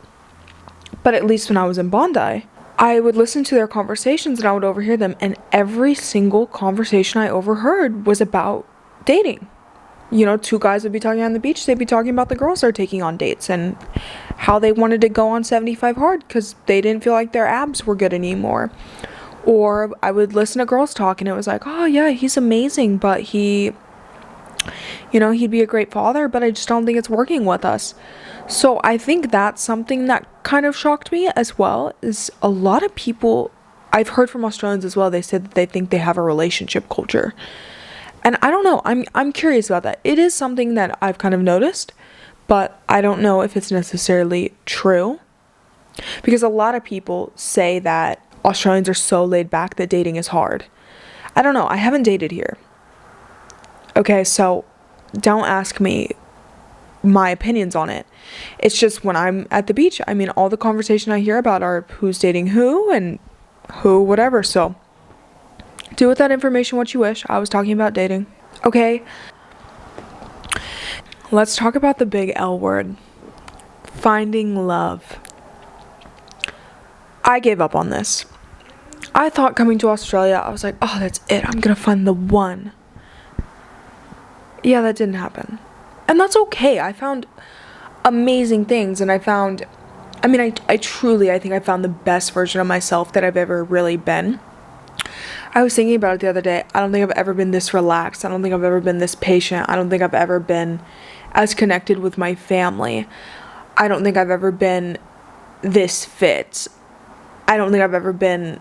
But at least when I was in Bondi, I would listen to their conversations and I would overhear them, and every single conversation I overheard was about dating. You know, two guys would be talking on the beach, they'd be talking about the girls they're taking on dates and how they wanted to go on 75 hard because they didn't feel like their abs were good anymore. Or I would listen to girls talk and it was like, oh yeah, he's amazing, but he'd be a great father, but I just don't think it's working with us. So I think that's something that kind of shocked me as well, is a lot of people, I've heard from Australians as well, they said that they think they have a relationship culture. And I don't know, I'm curious about that. It is something that I've kind of noticed, but I don't know if it's necessarily true. Because a lot of people say that Australians are so laid back that dating is hard. I don't know, I haven't dated here. Okay, so don't ask me my opinions on it. It's just when I'm at the beach, I mean, all the conversation I hear about are who's dating who and who, whatever. So do with that information what you wish. I was talking about dating. Okay, let's talk about the big L word. Finding love. I gave up on this. I thought coming to Australia, I was like, oh, that's it. I'm gonna find the one. Yeah, that didn't happen. And that's okay. I found amazing things, and I think I found the best version of myself that I've ever really been. I was thinking about it the other day. I don't think I've ever been this relaxed. I don't think I've ever been this patient. I don't think I've ever been as connected with my family. I don't think I've ever been this fit. I don't think I've ever been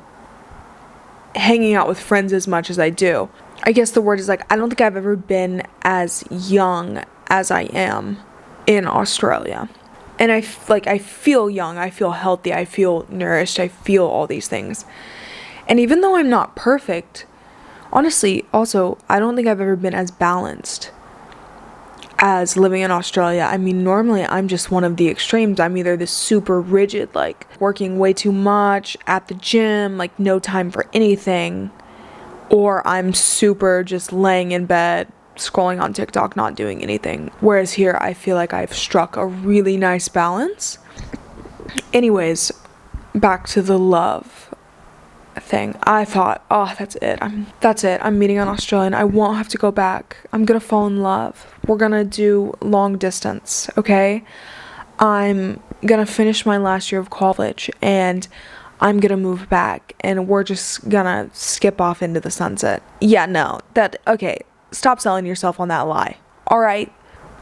hanging out with friends as much as I do. I guess the word is like, I don't think I've ever been as young as I am in Australia. And I feel young, I feel healthy, I feel nourished, I feel all these things. And even though I'm not perfect, honestly, also, I don't think I've ever been as balanced as living in Australia. I mean, normally I'm just one of the extremes. I'm either this super rigid, like working way too much at the gym, like no time for anything, or I'm super just laying in bed, scrolling on TikTok, not doing anything. Whereas here, I feel like I've struck a really nice balance. Anyways, back to the love thing. I thought, oh, that's it. I'm meeting an Australian. I won't have to go back. I'm gonna fall in love. We're gonna do long distance, okay? I'm gonna finish my last year of college and I'm gonna move back and we're just gonna skip off into the sunset. Yeah, no. Okay, stop selling yourself on that lie. Alright?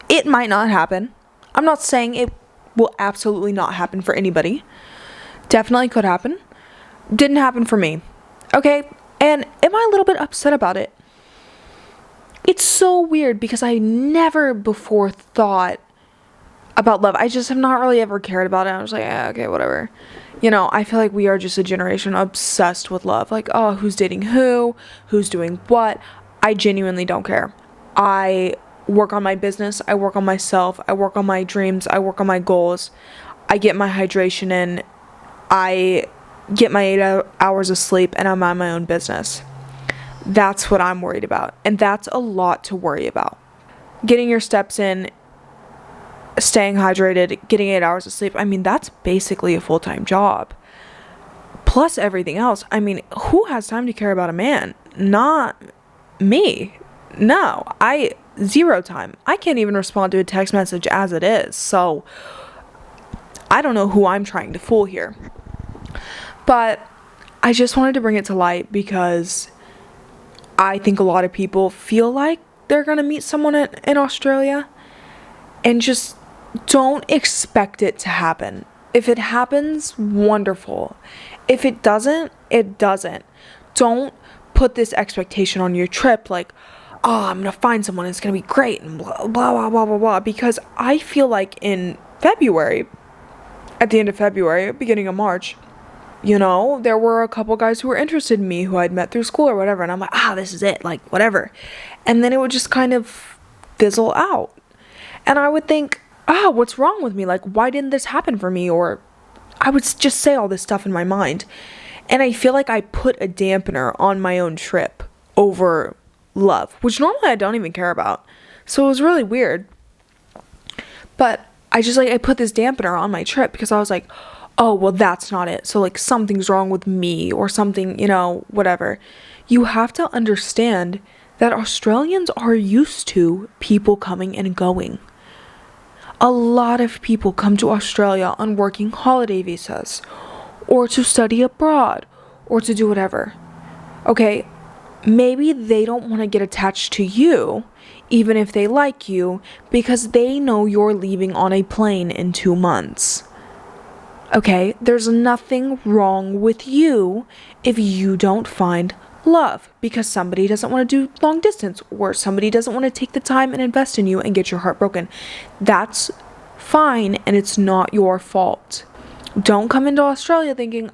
It might not happen. I'm not saying it will absolutely not happen for anybody. Definitely could happen. Didn't happen for me. Okay? And am I a little bit upset about it? It's so weird because I never before thought about love. I just have not really ever cared about it. I was like, yeah, okay, whatever. You know, I feel like we are just a generation obsessed with love. Like, oh, who's dating who's doing what. I genuinely don't care. I work on my business. I work on myself. I work on my dreams. I work on my goals. I get my hydration in. I get my 8 hours of sleep, and I'm on my own business. That's what I'm worried about. And that's a lot to worry about. Getting your steps in, staying hydrated, getting 8 hours of sleep. I mean, that's basically a full-time job. Plus everything else. I mean, who has time to care about a man? Not me. No, zero time. I can't even respond to a text message as it is. So I don't know who I'm trying to fool here. But I just wanted to bring it to light because I think a lot of people feel like they're going to meet someone in Australia and just don't expect it to happen. If it happens, wonderful. If it doesn't, it doesn't. Don't put this expectation on your trip like, oh, I'm going to find someone, it's going to be great, and blah, blah, blah, blah, blah, blah. Because I feel like in February, at the end of February, beginning of March, you know, there were a couple guys who were interested in me who I'd met through school or whatever. And I'm like, this is it, like, whatever. And then it would just kind of fizzle out. And I would think, what's wrong with me? Like, why didn't this happen for me? Or I would just say all this stuff in my mind. And I feel like I put a dampener on my own trip. over love, which normally I don't even care about. So it was really weird. But I just I put this dampener on my trip because I was like, oh, well, that's not it. So something's wrong with me or something, whatever. You have to understand that Australians are used to people coming and going. A lot of people come to Australia on working holiday visas or to study abroad or to do whatever. Okay, maybe they don't want to get attached to you, even if they like you, because they know you're leaving on a plane in 2 months. Okay, there's nothing wrong with you if you don't find love because somebody doesn't want to do long distance or somebody doesn't want to take the time and invest in you and get your heart broken. That's fine, and it's not your fault. Don't come into Australia thinking,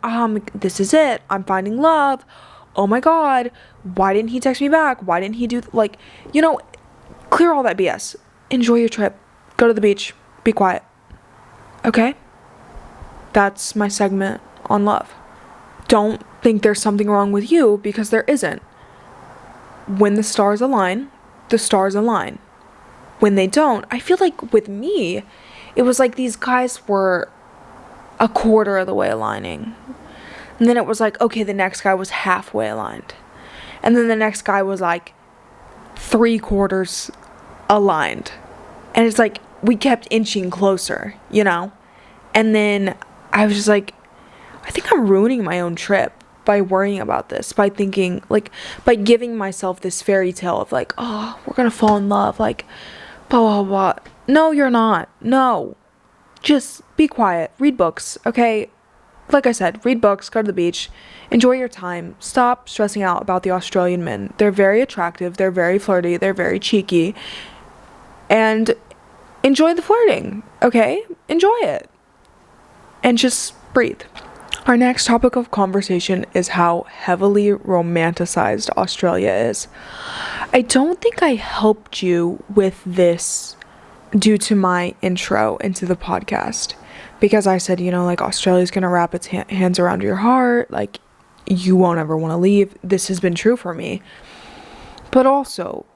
this is it, I'm finding love. Oh my god, why didn't he text me back? Why didn't he do clear all that BS. Enjoy your trip. Go to the beach. Be quiet. Okay? That's my segment on love. Don't think there's something wrong with you because there isn't. When the stars align, the stars align. When they don't, I feel like with me, it was like these guys were a quarter of the way aligning. And then it was like, okay, the next guy was halfway aligned. And then the next guy was like 3/4 aligned. And it's like, we kept inching closer, And then I was just like, I think I'm ruining my own trip by worrying about this, by thinking, by giving myself this fairy tale of oh, we're gonna fall in love, blah, blah, blah. No, you're not. No. Just be quiet. Read books, okay? Like I said, read books, go to the beach, enjoy your time. Stop stressing out about the Australian men. They're very attractive, they're very flirty, they're very cheeky. And enjoy the flirting, okay? Enjoy it. And just breathe. Our next topic of conversation is how heavily romanticized Australia is. I don't think I helped you with this due to my intro into the podcast. Because I said, Australia's gonna wrap its hands around your heart. You won't ever want to leave. This has been true for me. But also,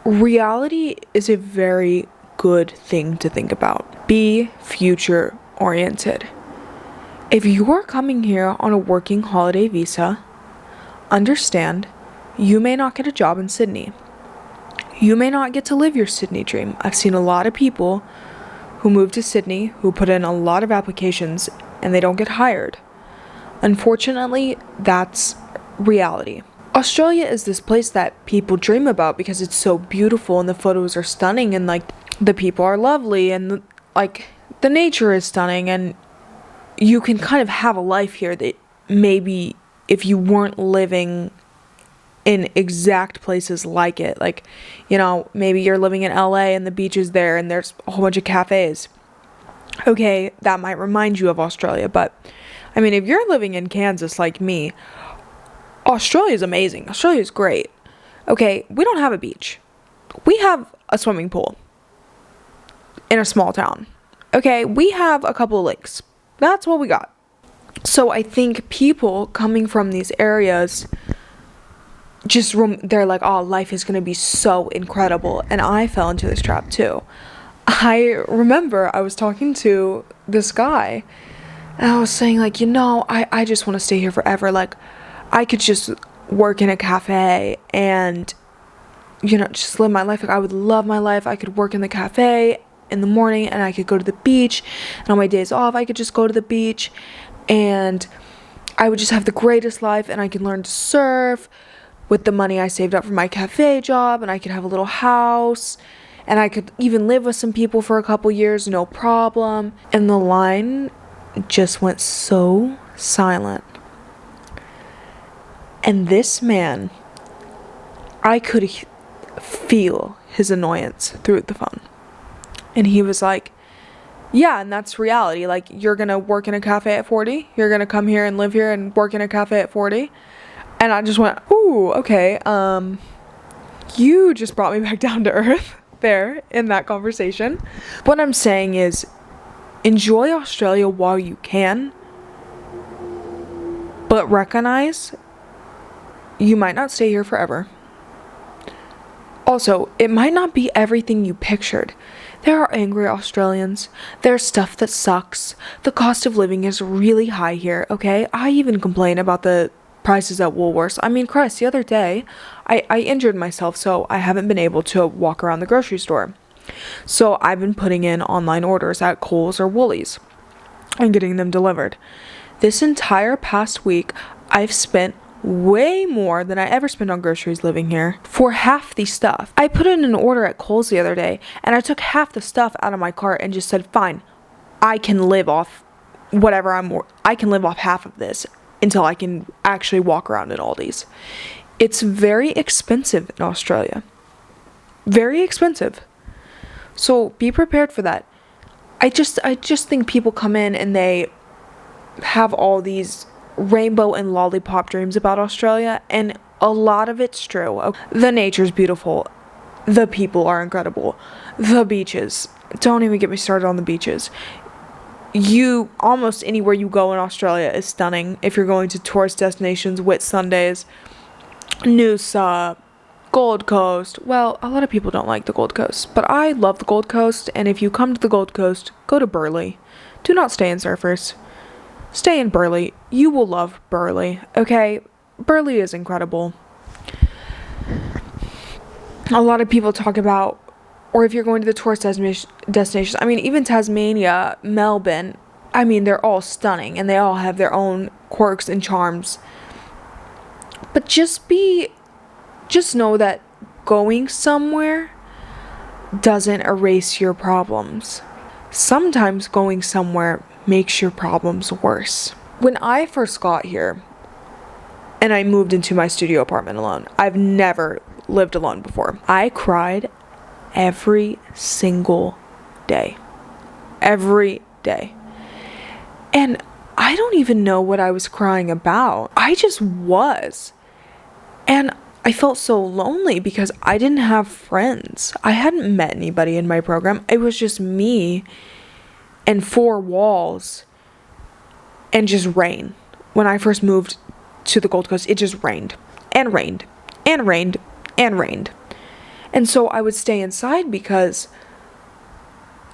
reality is a very good thing to think about. Be future oriented. If you're coming here on a working holiday visa, understand you may not get a job in Sydney. You may not get to live your Sydney dream. I've seen a lot of people who move to Sydney who put in a lot of applications and they don't get hired. Unfortunately, that's reality. Australia is this place that people dream about because it's so beautiful and the photos are stunning and the people are lovely and the nature is stunning, and you can kind of have a life here that maybe if you weren't living in exact places like it, maybe you're living in LA and the beach is there and there's a whole bunch of cafes. Okay, that might remind you of Australia, but if you're living in Kansas like me, Australia is amazing. Australia is great. Okay, we don't have a beach. We have a swimming pool in a small town. Okay, we have a couple of lakes. That's what we got. So I think people coming from these areas they're like, oh, life is going to be so incredible. And I fell into this trap too. I remember I was talking to this guy and I was saying I just want to stay here forever. I could just work in a cafe and, just live my life. I would love my life. I could work in the cafe in the morning and I could go to the beach, and on my days off I could just go to the beach and I would just have the greatest life, and I could learn to surf with the money I saved up for my cafe job, and I could have a little house, and I could even live with some people for a couple years, no problem. And the line just went so silent. And this man, I could feel his annoyance through the phone. And he was like, yeah, and that's reality. You're gonna work in a cafe at 40? You're gonna come here and live here and work in a cafe at 40? And I just went, ooh, okay, you just brought me back down to earth there in that conversation. What I'm saying is, enjoy Australia while you can, but recognize You might not stay here forever. Also, it might not be everything you pictured. There are angry Australians. There's stuff that sucks. The cost of living is really high here, okay? I even complain about the prices at Woolworths. I mean, Christ, the other day, I injured myself, so I haven't been able to walk around the grocery store. So I've been putting in online orders at Kohl's or Woolies and getting them delivered. This entire past week, I've spent way more than I ever spent on groceries living here for half the stuff. I put in an order at Kohl's the other day, and I took half the stuff out of my cart and just said, fine, I can live off I can live off half of this until I can actually walk around in Aldi's. It's very expensive in Australia. Very expensive. So be prepared for that. I just think people come in and they have all these rainbow and lollipop dreams about Australia, and a lot of it's true. The nature's beautiful. The people are incredible. The beaches. Don't even get me started on the beaches. Almost anywhere you go in Australia is stunning. If you're going to tourist destinations, Whitsundays, Noosa, Gold Coast. Well, a lot of people don't like the Gold Coast, but I love the Gold Coast, and if you come to the Gold Coast, go to Burleigh. Do not stay in Surfers. Stay in Burleigh. You will love Burleigh, okay? Burleigh is incredible. A lot of people talk about, or if you're going to the tourist destinations, I mean, even Tasmania, Melbourne, I mean, they're all stunning, and they all have their own quirks and charms. But just know that going somewhere doesn't erase your problems. Sometimes going somewhere makes your problems worse. When I first got here and I moved into my studio apartment alone, I've never lived alone before. I cried every single day. Every day. And I don't even know what I was crying about. I just was. And I felt so lonely because I didn't have friends. I hadn't met anybody in my program. It was just me and four walls and just rain. When I first moved to the Gold Coast, it just rained and rained and rained and rained. And so I would stay inside because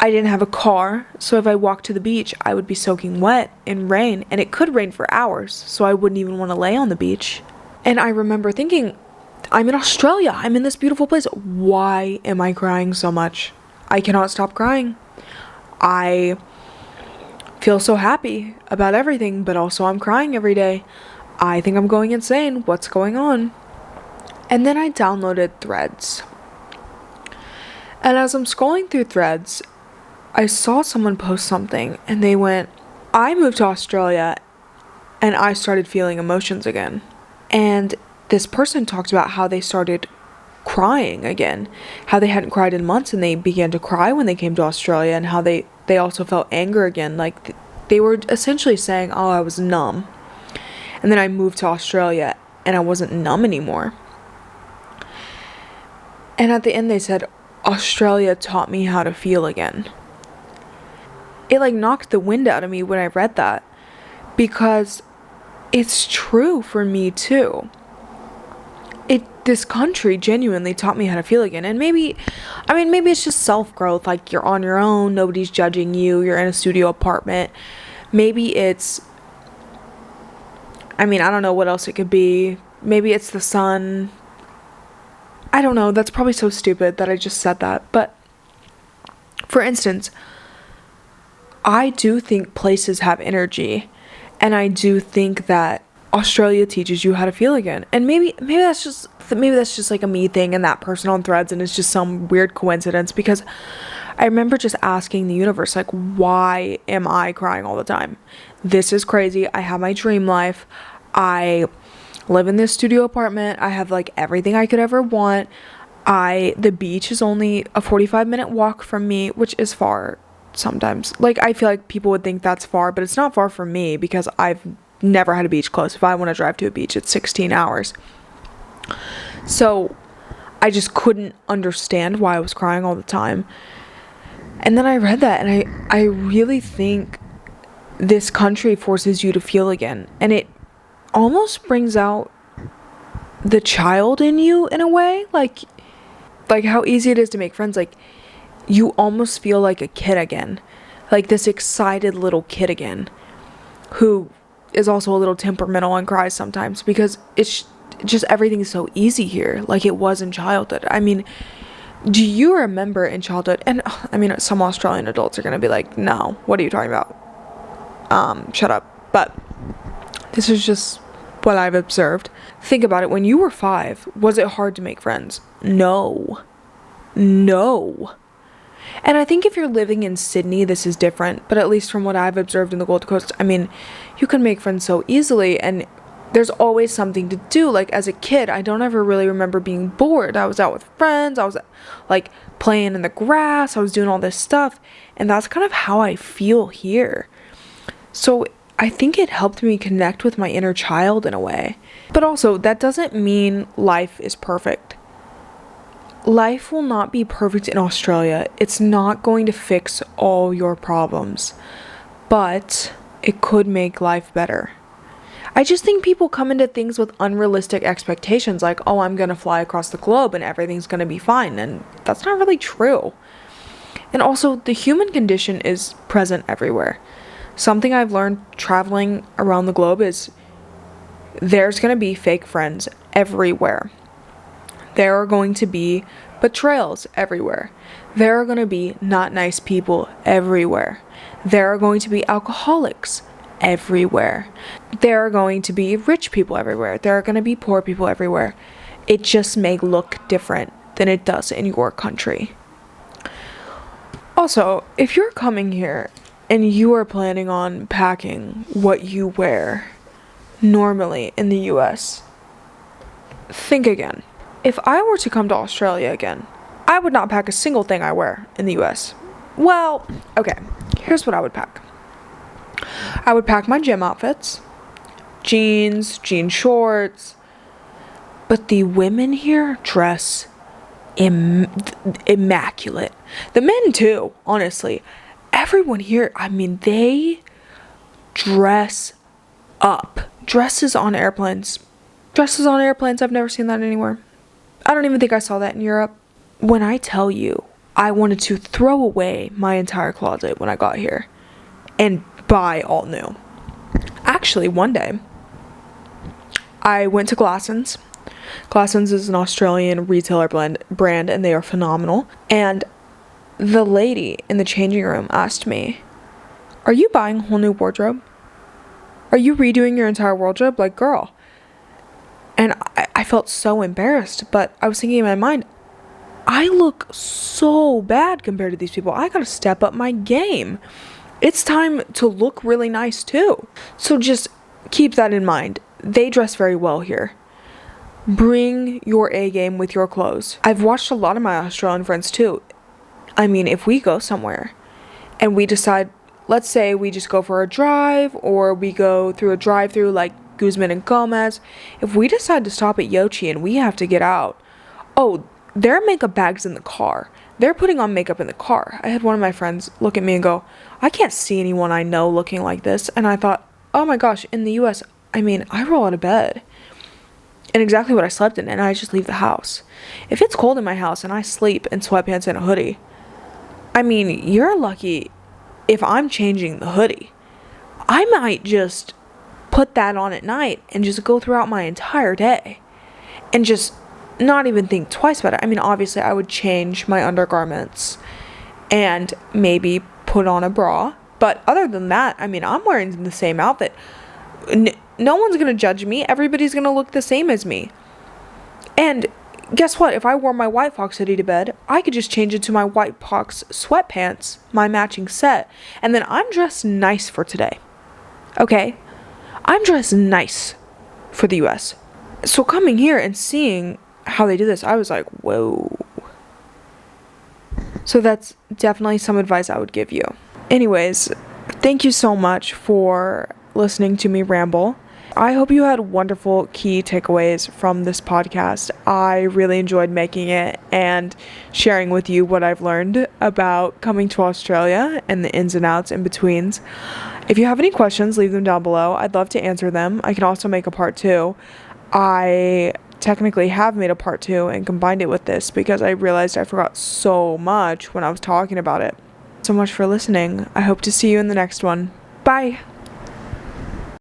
I didn't have a car. So if I walked to the beach, I would be soaking wet in rain, and it could rain for hours. So I wouldn't even want to lay on the beach. And I remember thinking, I'm in Australia. I'm in this beautiful place. Why am I crying so much? I cannot stop crying. I feel so happy about everything, but also I'm crying every day. I think I'm going insane. What's going on? And then I downloaded Threads. And as I'm scrolling through Threads, I saw someone post something, and they went, I moved to Australia and I started feeling emotions again. And this person talked about how they started crying again, how they hadn't cried in months, and they began to cry when they came to Australia, and how they also felt anger again. Like they were essentially saying, oh, I was numb. And then I moved to Australia and I wasn't numb anymore. And at the end they said, Australia taught me how to feel again. It like knocked the wind out of me when I read that, because it's true for me too. This country genuinely taught me how to feel again. And maybe it's just self-growth. Like, you're on your own, nobody's judging you, you're in a studio apartment. Maybe it's, I don't know what else it could be. Maybe it's the sun. I don't know. That's probably so stupid that I just said that. But for instance, I do think places have energy, and I do think that Australia teaches you how to feel again. And maybe that's just like a me thing and that person on Threads, and it's just some weird coincidence, because I remember just asking the universe, like, why am I crying all the time? This is crazy. I have my dream life. I live in this studio apartment. I have like everything I could ever want. The beach is only a 45-minute walk from me, which is far sometimes. Like, I feel like people would think that's far, but it's not far from me, because I've never had a beach close. If I want to drive to a beach, it's 16 hours. So I just couldn't understand why I was crying all the time. And then I read that, and I really think this country forces you to feel again. And it almost brings out the child in you in a way, like how easy it is to make friends. Like, you almost feel like a kid again, like this excited little kid again, who is also a little temperamental and cries sometimes, because it's just everything's so easy here, like it was in childhood. I mean, do you remember in childhood? And I mean, some Australian adults are gonna be like, no, what are you talking about? Shut up. But this is just what I've observed. Think about it. When you were 5, was it hard to make friends? No. And I think if you're living in Sydney, this is different. But at least from what I've observed in the Gold Coast, I mean, you can make friends so easily, and there's always something to do. Like, as a kid, I don't ever really remember being bored. I was out with friends. I was like playing in the grass. I was doing all this stuff. And that's kind of how I feel here. So I think it helped me connect with my inner child in a way. But also, that doesn't mean life is perfect. Life will not be perfect in Australia. It's not going to fix all your problems, but it could make life better. I just think people come into things with unrealistic expectations, like, oh, I'm going to fly across the globe and everything's going to be fine. And that's not really true. And also, the human condition is present everywhere. Something I've learned traveling around the globe is there's going to be fake friends everywhere. There are going to be betrayals everywhere. There are going to be not nice people everywhere. There are going to be alcoholics everywhere. There are going to be rich people everywhere. There are going to be poor people everywhere. It just may look different than it does in your country. Also, if you're coming here and you are planning on packing what you wear normally in the US, think again. If I were to come to Australia again, I would not pack a single thing I wear in the US. Well, okay, here's what I would pack. I would pack my gym outfits, jean shorts, but the women here dress immaculate. The men too, honestly. Everyone here, I mean, they dress up. Dresses on airplanes. I've never seen that anywhere. I don't even think I saw that in Europe. When I tell you, I wanted to throw away my entire closet when I got here and buy all new. Actually, one day, I went to Glassons. Glassons is an Australian retailer brand, and they are phenomenal. And the lady in the changing room asked me, "Are you buying a whole new wardrobe? Are you redoing your entire wardrobe? Like, girl." And I felt so embarrassed, but I was thinking in my mind, I look so bad compared to these people. I gotta step up my game. It's time to look really nice too. So just keep that in mind. They dress very well here. Bring your A game with your clothes. I've watched a lot of my Australian friends too. I mean, if we go somewhere and we decide, let's say we just go for a drive, or we go through a drive-through like Guzman and Gomez, if we decide to stop at Yochi and we have to get out, oh, their makeup bag's in the car. They're putting on makeup in the car. I had one of my friends look at me and go, "I can't see anyone I know looking like this." And I thought, oh my gosh, in the US, I mean, I roll out of bed in exactly what I slept in, and I just leave the house. If it's cold in my house and I sleep in sweatpants and a hoodie, I mean, you're lucky if I'm changing the hoodie. I might just put that on at night and just go throughout my entire day and just not even think twice about it. I mean, obviously I would change my undergarments and maybe put on a bra, but other than that, I mean, I'm wearing the same outfit. No one's gonna judge me. Everybody's gonna look the same as me. And guess what? If I wore my White Fox hoodie to bed, I could just change it to my White Fox sweatpants, my matching set, and then I'm dressed nice for today. Okay? I'm dressed nice for the US. So coming here and seeing how they do this, I was like, whoa. So that's definitely some advice I would give you. Anyways, thank you so much for listening to me ramble. I hope you had wonderful key takeaways from this podcast. I really enjoyed making it and sharing with you what I've learned about coming to Australia and the ins and outs in betweens. If you have any questions, leave them down below. I'd love to answer them. I can also make a part 2. I technically have made a part 2 and combined it with this because I realized I forgot so much when I was talking about it. So much for listening. I hope to see you in the next one. Bye!